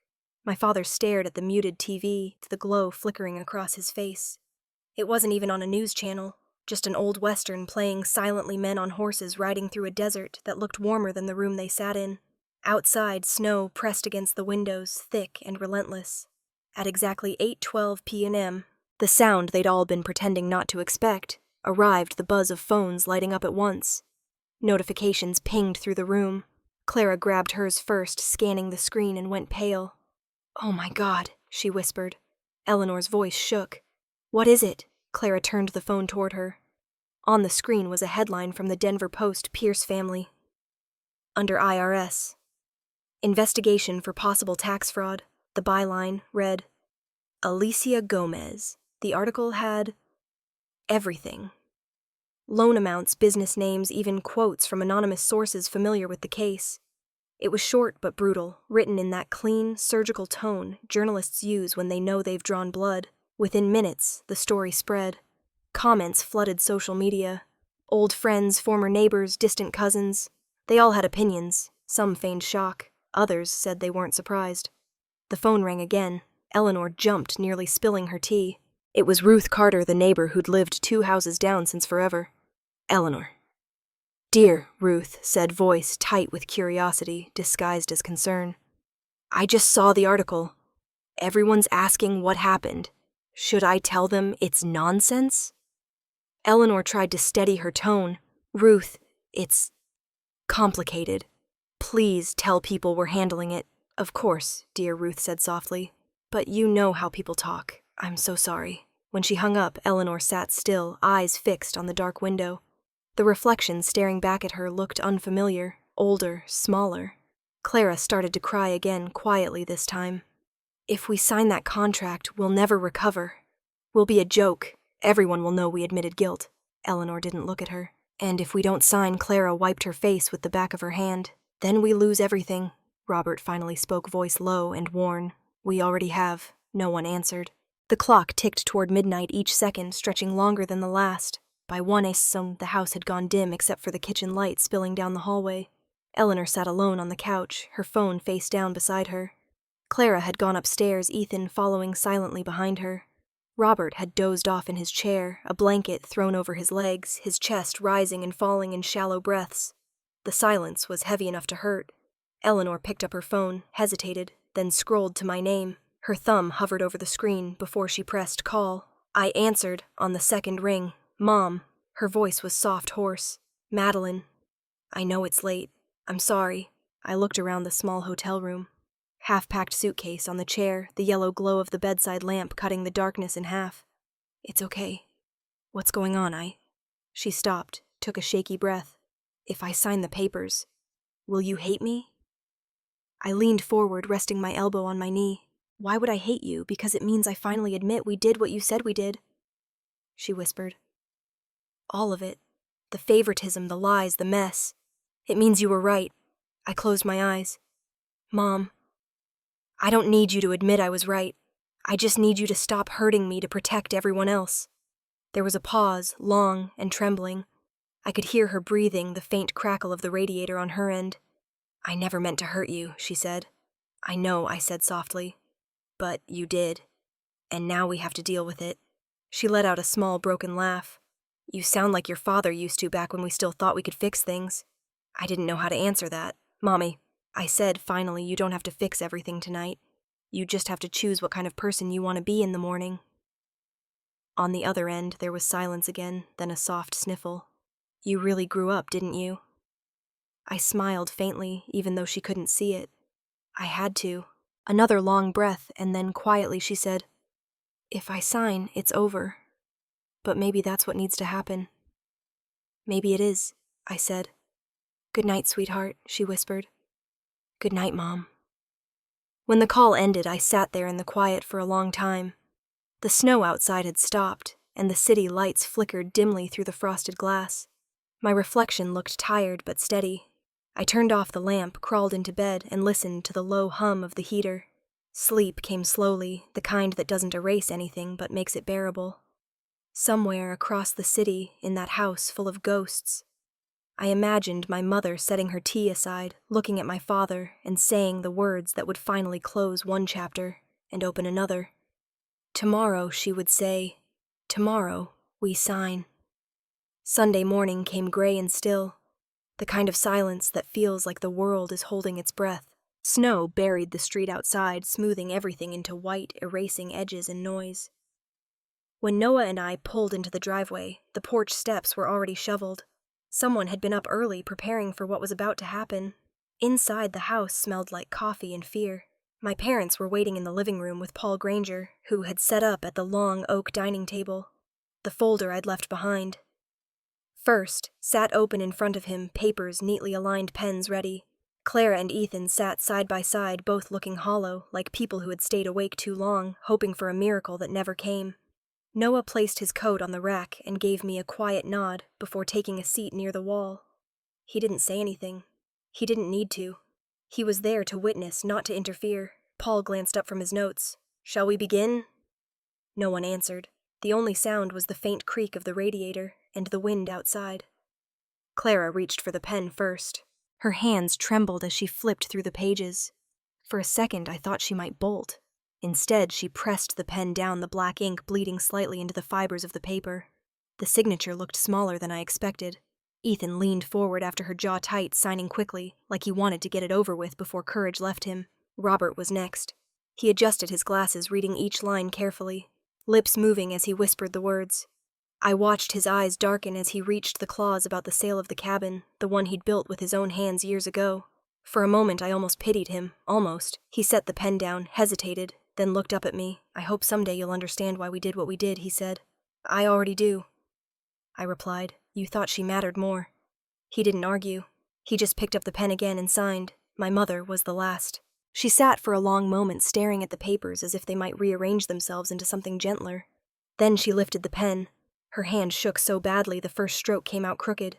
My father stared at the muted TV, the glow flickering across his face. It wasn't even on a news channel, just an old western playing silently men on horses riding through a desert that looked warmer than the room they sat in. Outside, snow pressed against the windows, thick and relentless. At exactly 8:12 p.m., the sound they'd all been pretending not to expect, arrived, the buzz of phones lighting up at once. Notifications pinged through the room. Clara grabbed hers first, scanning the screen, and went pale. "Oh my God," she whispered. Eleanor's voice shook. "What is it?" Clara turned the phone toward her. On the screen was a headline from the Denver Post, Pierce family. Under IRS. Investigation for possible tax fraud. The byline read, "Alicia Gomez." The article had everything. Loan amounts, business names, even quotes from anonymous sources familiar with the case. It was short but brutal, written in that clean, surgical tone journalists use when they know they've drawn blood. Within minutes, the story spread. Comments flooded social media. Old friends, former neighbors, distant cousins. They all had opinions. Some feigned shock. Others said they weren't surprised. The phone rang again. Eleanor jumped, nearly spilling her tea. It was Ruth Carter, the neighbor who'd lived 2 houses down since forever. "Eleanor." "Dear Ruth," said voice tight with curiosity, disguised as concern. "I just saw the article. Everyone's asking what happened. Should I tell them it's nonsense?" Eleanor tried to steady her tone. "Ruth, it's complicated. Please tell people we're handling it." "Of course," dear Ruth said softly. "But you know how people talk. I'm so sorry." When she hung up, Eleanor sat still, eyes fixed on the dark window. The reflection staring back at her looked unfamiliar, older, smaller. Clara started to cry again, quietly this time. "If we sign that contract, we'll never recover. We'll be a joke. Everyone will know we admitted guilt." Eleanor didn't look at her. "And if we don't sign," Clara wiped her face with the back of her hand, "then we lose everything." Robert finally spoke, voice low and worn. "We already have." No one answered. The clock ticked toward midnight, each second stretching longer than the last. By 1 a.m., the house had gone dim except for the kitchen light spilling down the hallway. Eleanor sat alone on the couch, her phone face down beside her. Clara had gone upstairs, Ethan following silently behind her. Robert had dozed off in his chair, a blanket thrown over his legs, his chest rising and falling in shallow breaths. The silence was heavy enough to hurt. Eleanor picked up her phone, hesitated, then scrolled to my name. Her thumb hovered over the screen before she pressed call. I answered on the second ring. "Mom." Her voice was soft, hoarse. "Madeline. I know it's late. I'm sorry." I looked around the small hotel room. Half-packed suitcase on the chair, the yellow glow of the bedside lamp cutting the darkness in half. "It's okay. What's going on, She stopped, took a shaky breath. "If I sign the papers, will you hate me?" I leaned forward, resting my elbow on my knee. "Why would I hate you? Because it means I finally admit we did what you said we did," she whispered. "All of it. The favoritism, the lies, the mess. It means you were right." I closed my eyes. "Mom, I don't need you to admit I was right. I just need you to stop hurting me to protect everyone else." There was a pause, long and trembling. I could hear her breathing, the faint crackle of the radiator on her end. "I never meant to hurt you," she said. "I know," I said softly. "But you did. And now we have to deal with it." She let out a small, broken laugh. "You sound like your father used to back when we still thought we could fix things." I didn't know how to answer that. "Mommy," I said finally, "you don't have to fix everything tonight. You just have to choose what kind of person you want to be in the morning." On the other end, there was silence again, then a soft sniffle. "You really grew up, didn't you?" I smiled faintly, even though she couldn't see it. I had to. Another long breath, and then quietly she said, "If I sign, it's over. But maybe that's what needs to happen." "Maybe it is," I said. "Good night, sweetheart," she whispered. "Good night, Mom." When the call ended, I sat there in the quiet for a long time. The snow outside had stopped, and the city lights flickered dimly through the frosted glass. My reflection looked tired but steady. I turned off the lamp, crawled into bed, and listened to the low hum of the heater. Sleep came slowly, the kind that doesn't erase anything but makes it bearable. Somewhere across the city, in that house full of ghosts, I imagined my mother setting her tea aside, looking at my father, and saying the words that would finally close one chapter and open another. Tomorrow, she would say, tomorrow, we sign. Sunday morning came gray and still, the kind of silence that feels like the world is holding its breath. Snow buried the street outside, smoothing everything into white, erasing edges and noise. When Noah and I pulled into the driveway, the porch steps were already shoveled. Someone had been up early preparing for what was about to happen. Inside, the house smelled like coffee and fear. My parents were waiting in the living room with Paul Granger, who had set up at the long oak dining table, the folder I'd left behind. First, sat open in front of him, papers, neatly aligned, pens ready. Clara and Ethan sat side by side, both looking hollow, like people who had stayed awake too long, hoping for a miracle that never came. Noah placed his coat on the rack and gave me a quiet nod before taking a seat near the wall. He didn't say anything. He didn't need to. He was there to witness, not to interfere. Paul glanced up from his notes. "Shall we begin?" No one answered. The only sound was the faint creak of the radiator and the wind outside. Clara reached for the pen first. Her hands trembled as she flipped through the pages. For a second, I thought she might bolt. Instead, she pressed the pen down, the black ink bleeding slightly into the fibers of the paper. The signature looked smaller than I expected. Ethan leaned forward after her jaw tight, signing quickly, like he wanted to get it over with before courage left him. Robert was next. He adjusted his glasses, reading each line carefully, lips moving as he whispered the words. I watched his eyes darken as he reached the clause about the sale of the cabin, the one he'd built with his own hands years ago. For a moment, I almost pitied him, almost. He set the pen down, hesitated, then looked up at me. "I hope someday you'll understand why we did what we did," he said. "I already do," I replied. "You thought she mattered more." He didn't argue. He just picked up the pen again and signed. My mother was the last. She sat for a long moment staring at the papers as if they might rearrange themselves into something gentler. Then she lifted the pen. Her hand shook so badly the first stroke came out crooked.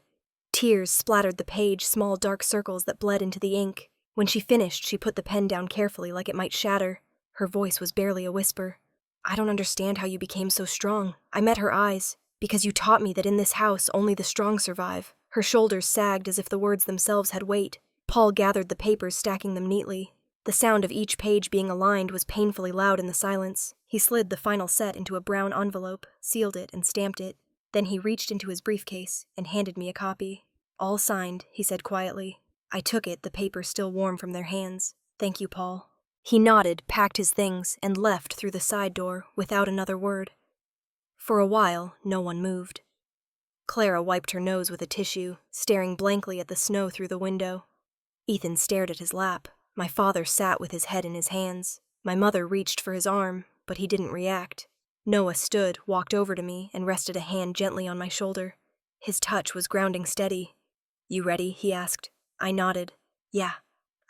Tears splattered the page, small dark circles that bled into the ink. When she finished, she put the pen down carefully like it might shatter. Her voice was barely a whisper. "I don't understand how you became so strong." I met her eyes. "Because you taught me that in this house only the strong survive." Her shoulders sagged as if the words themselves had weight. Paul gathered the papers, stacking them neatly. The sound of each page being aligned was painfully loud in the silence. He slid the final set into a brown envelope, sealed it, and stamped it. Then he reached into his briefcase and handed me a copy. "All signed," he said quietly. I took it, the paper still warm from their hands. "Thank you, Paul." He nodded, packed his things, and left through the side door without another word. For a while, no one moved. Clara wiped her nose with a tissue, staring blankly at the snow through the window. Ethan stared at his lap. My father sat with his head in his hands. My mother reached for his arm, but he didn't react. Noah stood, walked over to me, and rested a hand gently on my shoulder. His touch was grounding steady. "You ready?" he asked. I nodded. "Yeah."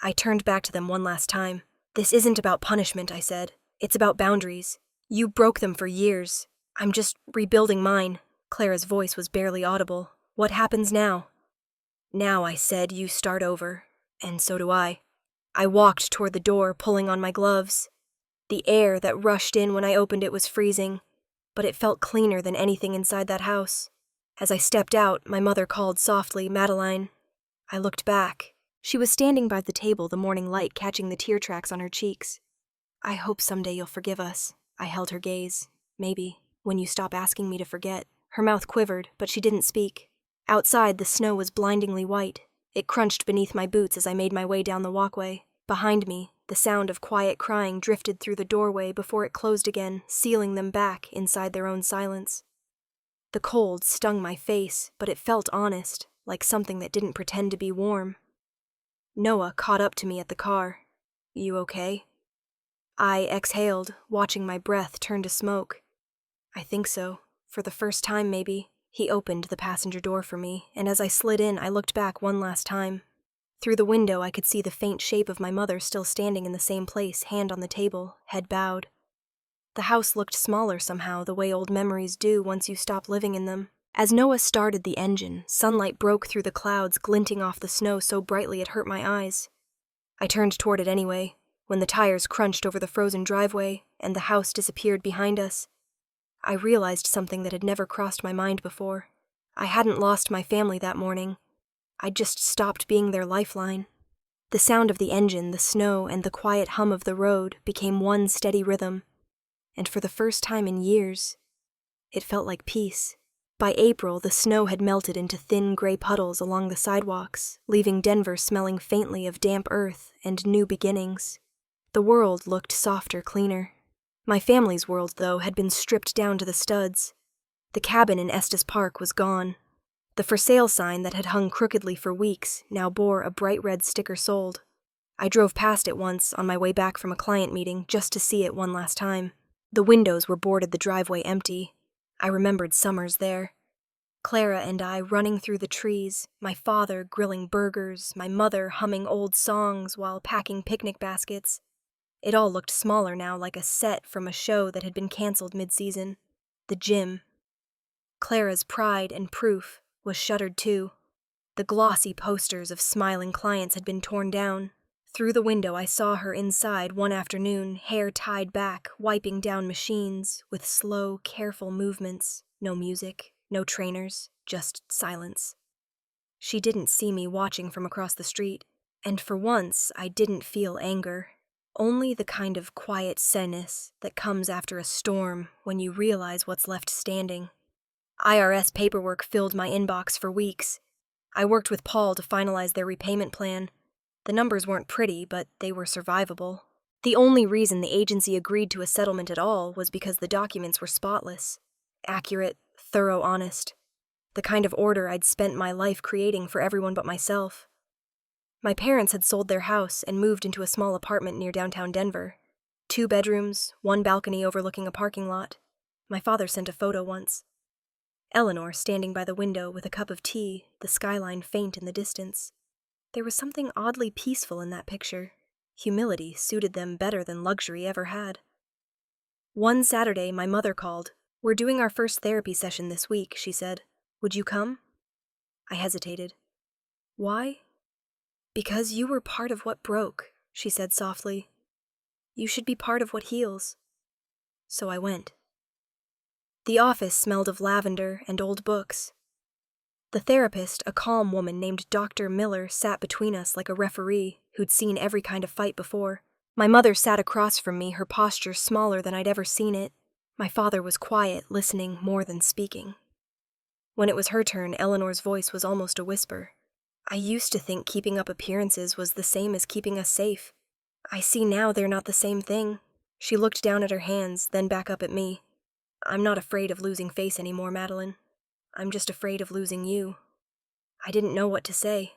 I turned back to them one last time. "This isn't about punishment," I said. "It's about boundaries. You broke them for years. I'm just rebuilding mine." Clara's voice was barely audible. "What happens now?" "Now," I said, "you start over. And so do I." I walked toward the door, pulling on my gloves. The air that rushed in when I opened it was freezing, but it felt cleaner than anything inside that house. As I stepped out, my mother called softly, "Madeline." I looked back. She was standing by the table, the morning light catching the tear tracks on her cheeks. "I hope someday you'll forgive us." I held her gaze. "Maybe, when you stop asking me to forget." Her mouth quivered, but she didn't speak. Outside, the snow was blindingly white. It crunched beneath my boots as I made my way down the walkway. Behind me, the The sound of quiet crying drifted through the doorway before it closed again, sealing them back inside their own silence. The cold stung my face, but it felt honest, like something that didn't pretend to be warm. Noah caught up to me at the car. "You okay?" I exhaled, watching my breath turn to smoke. "I think so. For the first time, maybe." He opened the passenger door for me, and as I slid in, I looked back one last time. Through the window, I could see the faint shape of my mother still standing in the same place, hand on the table, head bowed. The house looked smaller somehow, the way old memories do once you stop living in them. As Noah started the engine, sunlight broke through the clouds, glinting off the snow so brightly it hurt my eyes. I turned toward it anyway, when the tires crunched over the frozen driveway and the house disappeared behind us. I realized something that had never crossed my mind before. I hadn't lost my family that morning. I'd just stopped being their lifeline. The sound of the engine, the snow, and the quiet hum of the road became one steady rhythm. And for the first time in years, it felt like peace. By April, the snow had melted into thin gray puddles along the sidewalks, leaving Denver smelling faintly of damp earth and new beginnings. The world looked softer, cleaner. My family's world, though, had been stripped down to the studs. The cabin in Estes Park was gone. The for sale sign that had hung crookedly for weeks now bore a bright red sticker sold. I drove past it once on my way back from a client meeting just to see it one last time. The windows were boarded, the driveway empty. I remembered summers there. Clara and I running through the trees, my father grilling burgers, my mother humming old songs while packing picnic baskets. It all looked smaller now, like a set from a show that had been canceled mid-season. The gym. Clara's pride and proof was shuttered too. The glossy posters of smiling clients had been torn down. Through the window, I saw her inside one afternoon, hair tied back, wiping down machines with slow, careful movements. No music, no trainers, just silence. She didn't see me watching from across the street, and for once I didn't feel anger. Only the kind of quiet sadness that comes after a storm when you realize what's left standing. IRS paperwork filled my inbox for weeks. I worked with Paul to finalize their repayment plan. The numbers weren't pretty, but they were survivable. The only reason the agency agreed to a settlement at all was because the documents were spotless. Accurate, thorough, honest. The kind of order I'd spent my life creating for everyone but myself. My parents had sold their house and moved into a small apartment near downtown Denver. 2 bedrooms, 1 balcony overlooking a parking lot. My father sent a photo once. Eleanor standing by the window with a cup of tea, the skyline faint in the distance. There was something oddly peaceful in that picture. Humility suited them better than luxury ever had. One Saturday, my mother called. "We're doing our first therapy session this week," she said. "Would you come?" I hesitated. "Why?" "Because you were part of what broke," she said softly. "You should be part of what heals." So I went. The office smelled of lavender and old books. The therapist, a calm woman named Dr. Miller, sat between us like a referee who'd seen every kind of fight before. My mother sat across from me, her posture smaller than I'd ever seen it. My father was quiet, listening more than speaking. When it was her turn, Eleanor's voice was almost a whisper. "I used to think keeping up appearances was the same as keeping us safe. I see now they're not the same thing." She looked down at her hands, then back up at me. "I'm not afraid of losing face anymore, Madeline. I'm just afraid of losing you." I didn't know what to say.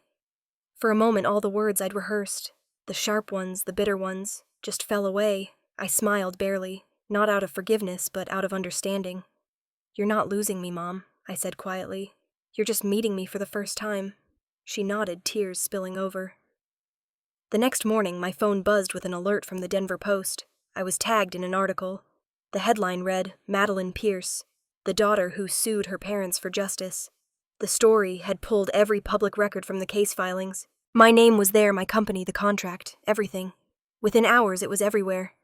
For a moment, all the words I'd rehearsed, the sharp ones, the bitter ones, just fell away. I smiled barely, not out of forgiveness, but out of understanding. "You're not losing me, Mom," I said quietly. "You're just meeting me for the first time." She nodded, tears spilling over. The next morning, my phone buzzed with an alert from the Denver Post. I was tagged in an article. The headline read, "Madeline Pierce, the daughter who sued her parents for justice." The story had pulled every public record from the case filings. My name was there, my company, the contract, everything. Within hours, it was everywhere.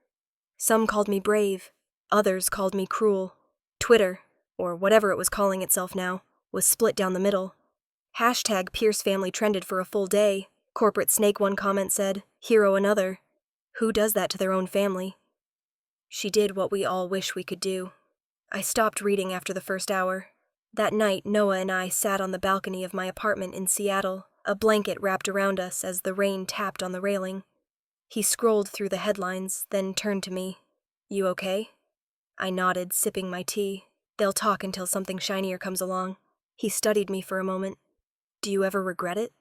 Some called me brave. Others called me cruel. Twitter, or whatever it was calling itself now, was split down the middle. Hashtag Pierce family trended for a full day. Corporate snake, one comment said. Hero, another. Who does that to their own family? She did what we all wish we could do. I stopped reading after the first hour. That night, Noah and I sat on the balcony of my apartment in Seattle, a blanket wrapped around us as the rain tapped on the railing. He scrolled through the headlines, then turned to me. You okay? I nodded, sipping my tea. They'll talk until something shinier comes along. He studied me for a moment. Do you ever regret it?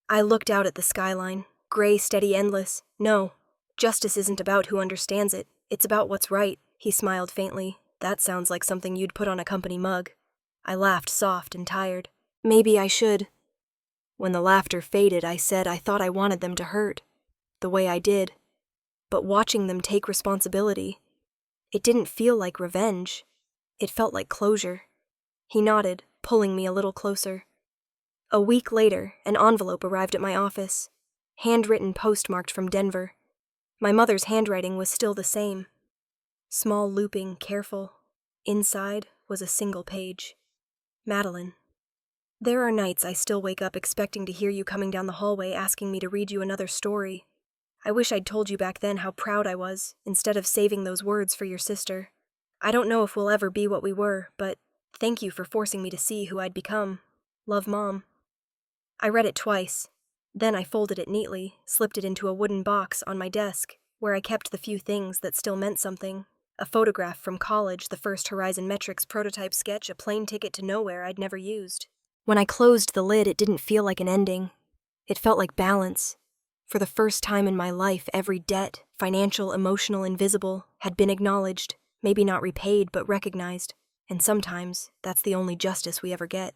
I looked out at the skyline. Gray, steady, endless. No. Justice isn't about who understands it. It's about what's right. He smiled faintly. That sounds like something you'd put on a company mug. I laughed, soft and tired. Maybe I should. When the laughter faded, I said I thought I wanted them to hurt. The way I did. But watching them take responsibility, it didn't feel like revenge. It felt like closure. He nodded, pulling me a little closer. A week later, an envelope arrived at my office. Handwritten, postmarked from Denver. My mother's handwriting was still the same. Small, looping, careful. Inside was a single page. Madeline. There are nights I still wake up expecting to hear you coming down the hallway asking me to read you another story. I wish I'd told you back then how proud I was, instead of saving those words for your sister. I don't know if we'll ever be what we were, but thank you for forcing me to see who I'd become. Love, Mom. I read it twice. Then I folded it neatly, slipped it into a wooden box on my desk, where I kept the few things that still meant something. A photograph from college, the first Horizon Metrics prototype sketch, a plane ticket to nowhere I'd never used. When I closed the lid, it didn't feel like an ending. It felt like balance. For the first time in my life, every debt, financial, emotional, invisible, had been acknowledged, maybe not repaid, but recognized. And sometimes, that's the only justice we ever get.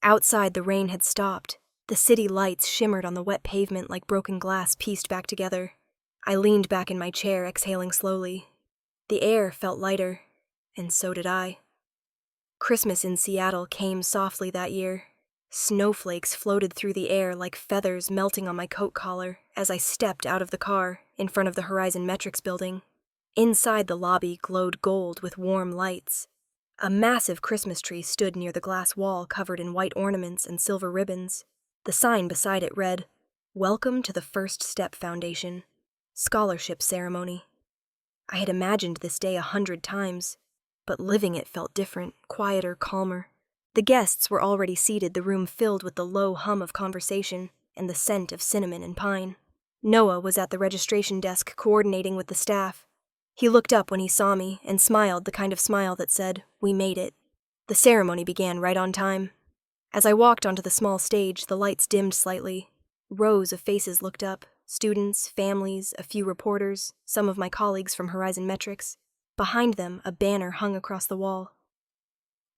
Outside, the rain had stopped. The city lights shimmered on the wet pavement like broken glass pieced back together. I leaned back in my chair, exhaling slowly. The air felt lighter, and so did I. Christmas in Seattle came softly that year. Snowflakes floated through the air like feathers melting on my coat collar as I stepped out of the car in front of the Horizon Metrics building. Inside, the lobby glowed gold with warm lights. A massive Christmas tree stood near the glass wall covered in white ornaments and silver ribbons. The sign beside it read, "Welcome to the First Step Foundation. Scholarship Ceremony." I had imagined this day 100 times, but living it felt different, quieter, calmer. The guests were already seated, the room filled with the low hum of conversation and the scent of cinnamon and pine. Noah was at the registration desk coordinating with the staff. He looked up when he saw me and smiled the kind of smile that said, "We made it." The ceremony began right on time. As I walked onto the small stage, the lights dimmed slightly. Rows of faces looked up, students, families, a few reporters, some of my colleagues from Horizon Metrics. Behind them, a banner hung across the wall.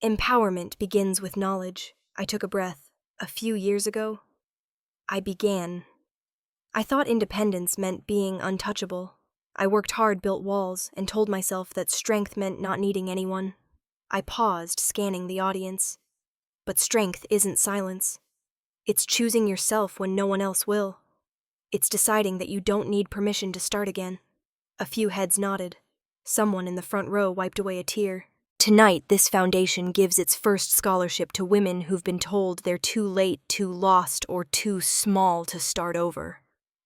Empowerment begins with knowledge. I took a breath. A few years ago, I began. I thought independence meant being untouchable. I worked hard, built walls, and told myself that strength meant not needing anyone. I paused, scanning the audience. But strength isn't silence. It's choosing yourself when no one else will. It's deciding that you don't need permission to start again. A few heads nodded. Someone in the front row wiped away a tear. Tonight, this foundation gives its first scholarship to women who've been told they're too late, too lost, or too small to start over.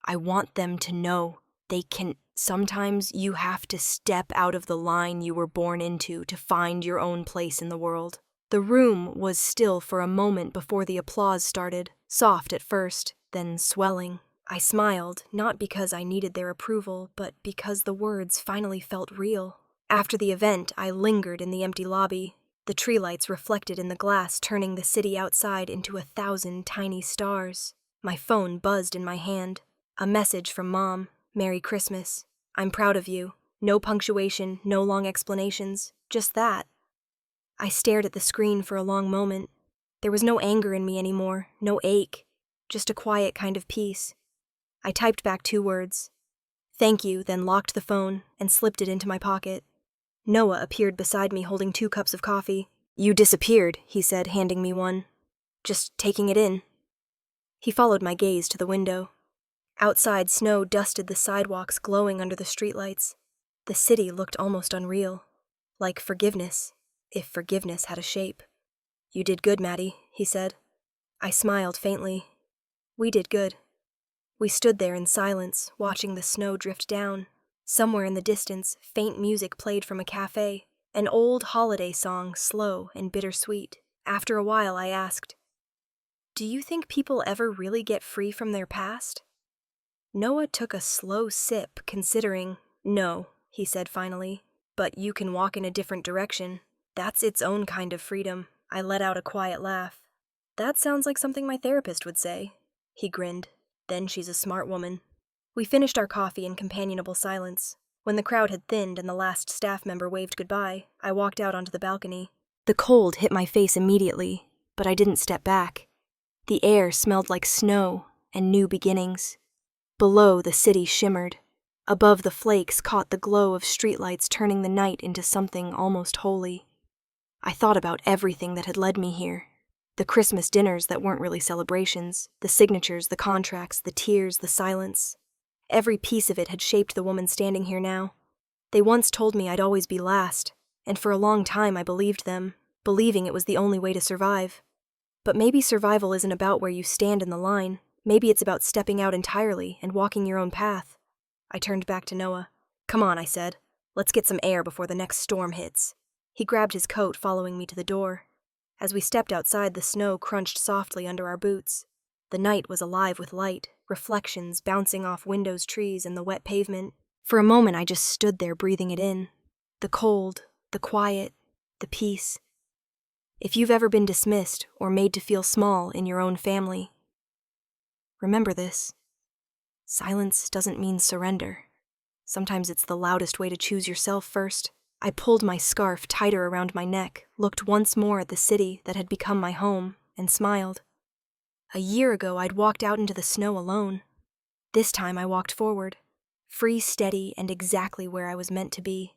I want them to know they can. Sometimes you have to step out of the line you were born into to find your own place in the world. The room was still for a moment before the applause started, soft at first, then swelling. I smiled, not because I needed their approval, but because the words finally felt real. After the event, I lingered in the empty lobby, the tree lights reflected in the glass turning the city outside into 1,000 tiny stars. My phone buzzed in my hand. A message from Mom. "Merry Christmas. I'm proud of you. No punctuation, no long explanations. Just that." I stared at the screen for a long moment. There was no anger in me anymore, no ache, just a quiet kind of peace. I typed back 2 words. "Thank you," then locked the phone and slipped it into my pocket. Noah appeared beside me holding 2 cups of coffee. "You disappeared," he said, handing me one. "Just taking it in." He followed my gaze to the window. Outside, snow dusted the sidewalks glowing under the streetlights. The city looked almost unreal. Like forgiveness, if forgiveness had a shape. "You did good, Maddie," he said. I smiled faintly. We did good. We stood there in silence, watching the snow drift down. Somewhere in the distance, faint music played from a cafe, an old holiday song, slow and bittersweet. After a while, I asked, "Do you think people ever really get free from their past?" Noah took a slow sip, considering. No, he said finally, but you can walk in a different direction. That's its own kind of freedom. I let out a quiet laugh. That sounds like something my therapist would say. He grinned. Then she's a smart woman. We finished our coffee in companionable silence. When the crowd had thinned and the last staff member waved goodbye, I walked out onto the balcony. The cold hit my face immediately, but I didn't step back. The air smelled like snow and new beginnings. Below, the city shimmered. Above, the flakes caught the glow of streetlights, turning the night into something almost holy. I thought about everything that had led me here. The Christmas dinners that weren't really celebrations, the signatures, the contracts, the tears, the silence. Every piece of it had shaped the woman standing here now. They once told me I'd always be last, and for a long time I believed them, believing it was the only way to survive. But maybe survival isn't about where you stand in the line. Maybe it's about stepping out entirely and walking your own path. I turned back to Noah. Come on, I said. Let's get some air before the next storm hits. He grabbed his coat, following me to the door. As we stepped outside, the snow crunched softly under our boots. The night was alive with light, reflections bouncing off windows, trees, and the wet pavement. For a moment, I just stood there breathing it in. The cold, the quiet, the peace. If you've ever been dismissed or made to feel small in your own family, remember this. Silence doesn't mean surrender. Sometimes it's the loudest way to choose yourself first. I pulled my scarf tighter around my neck, looked once more at the city that had become my home, and smiled. A year ago, I'd walked out into the snow alone. This time I walked forward, free, steady, and exactly where I was meant to be.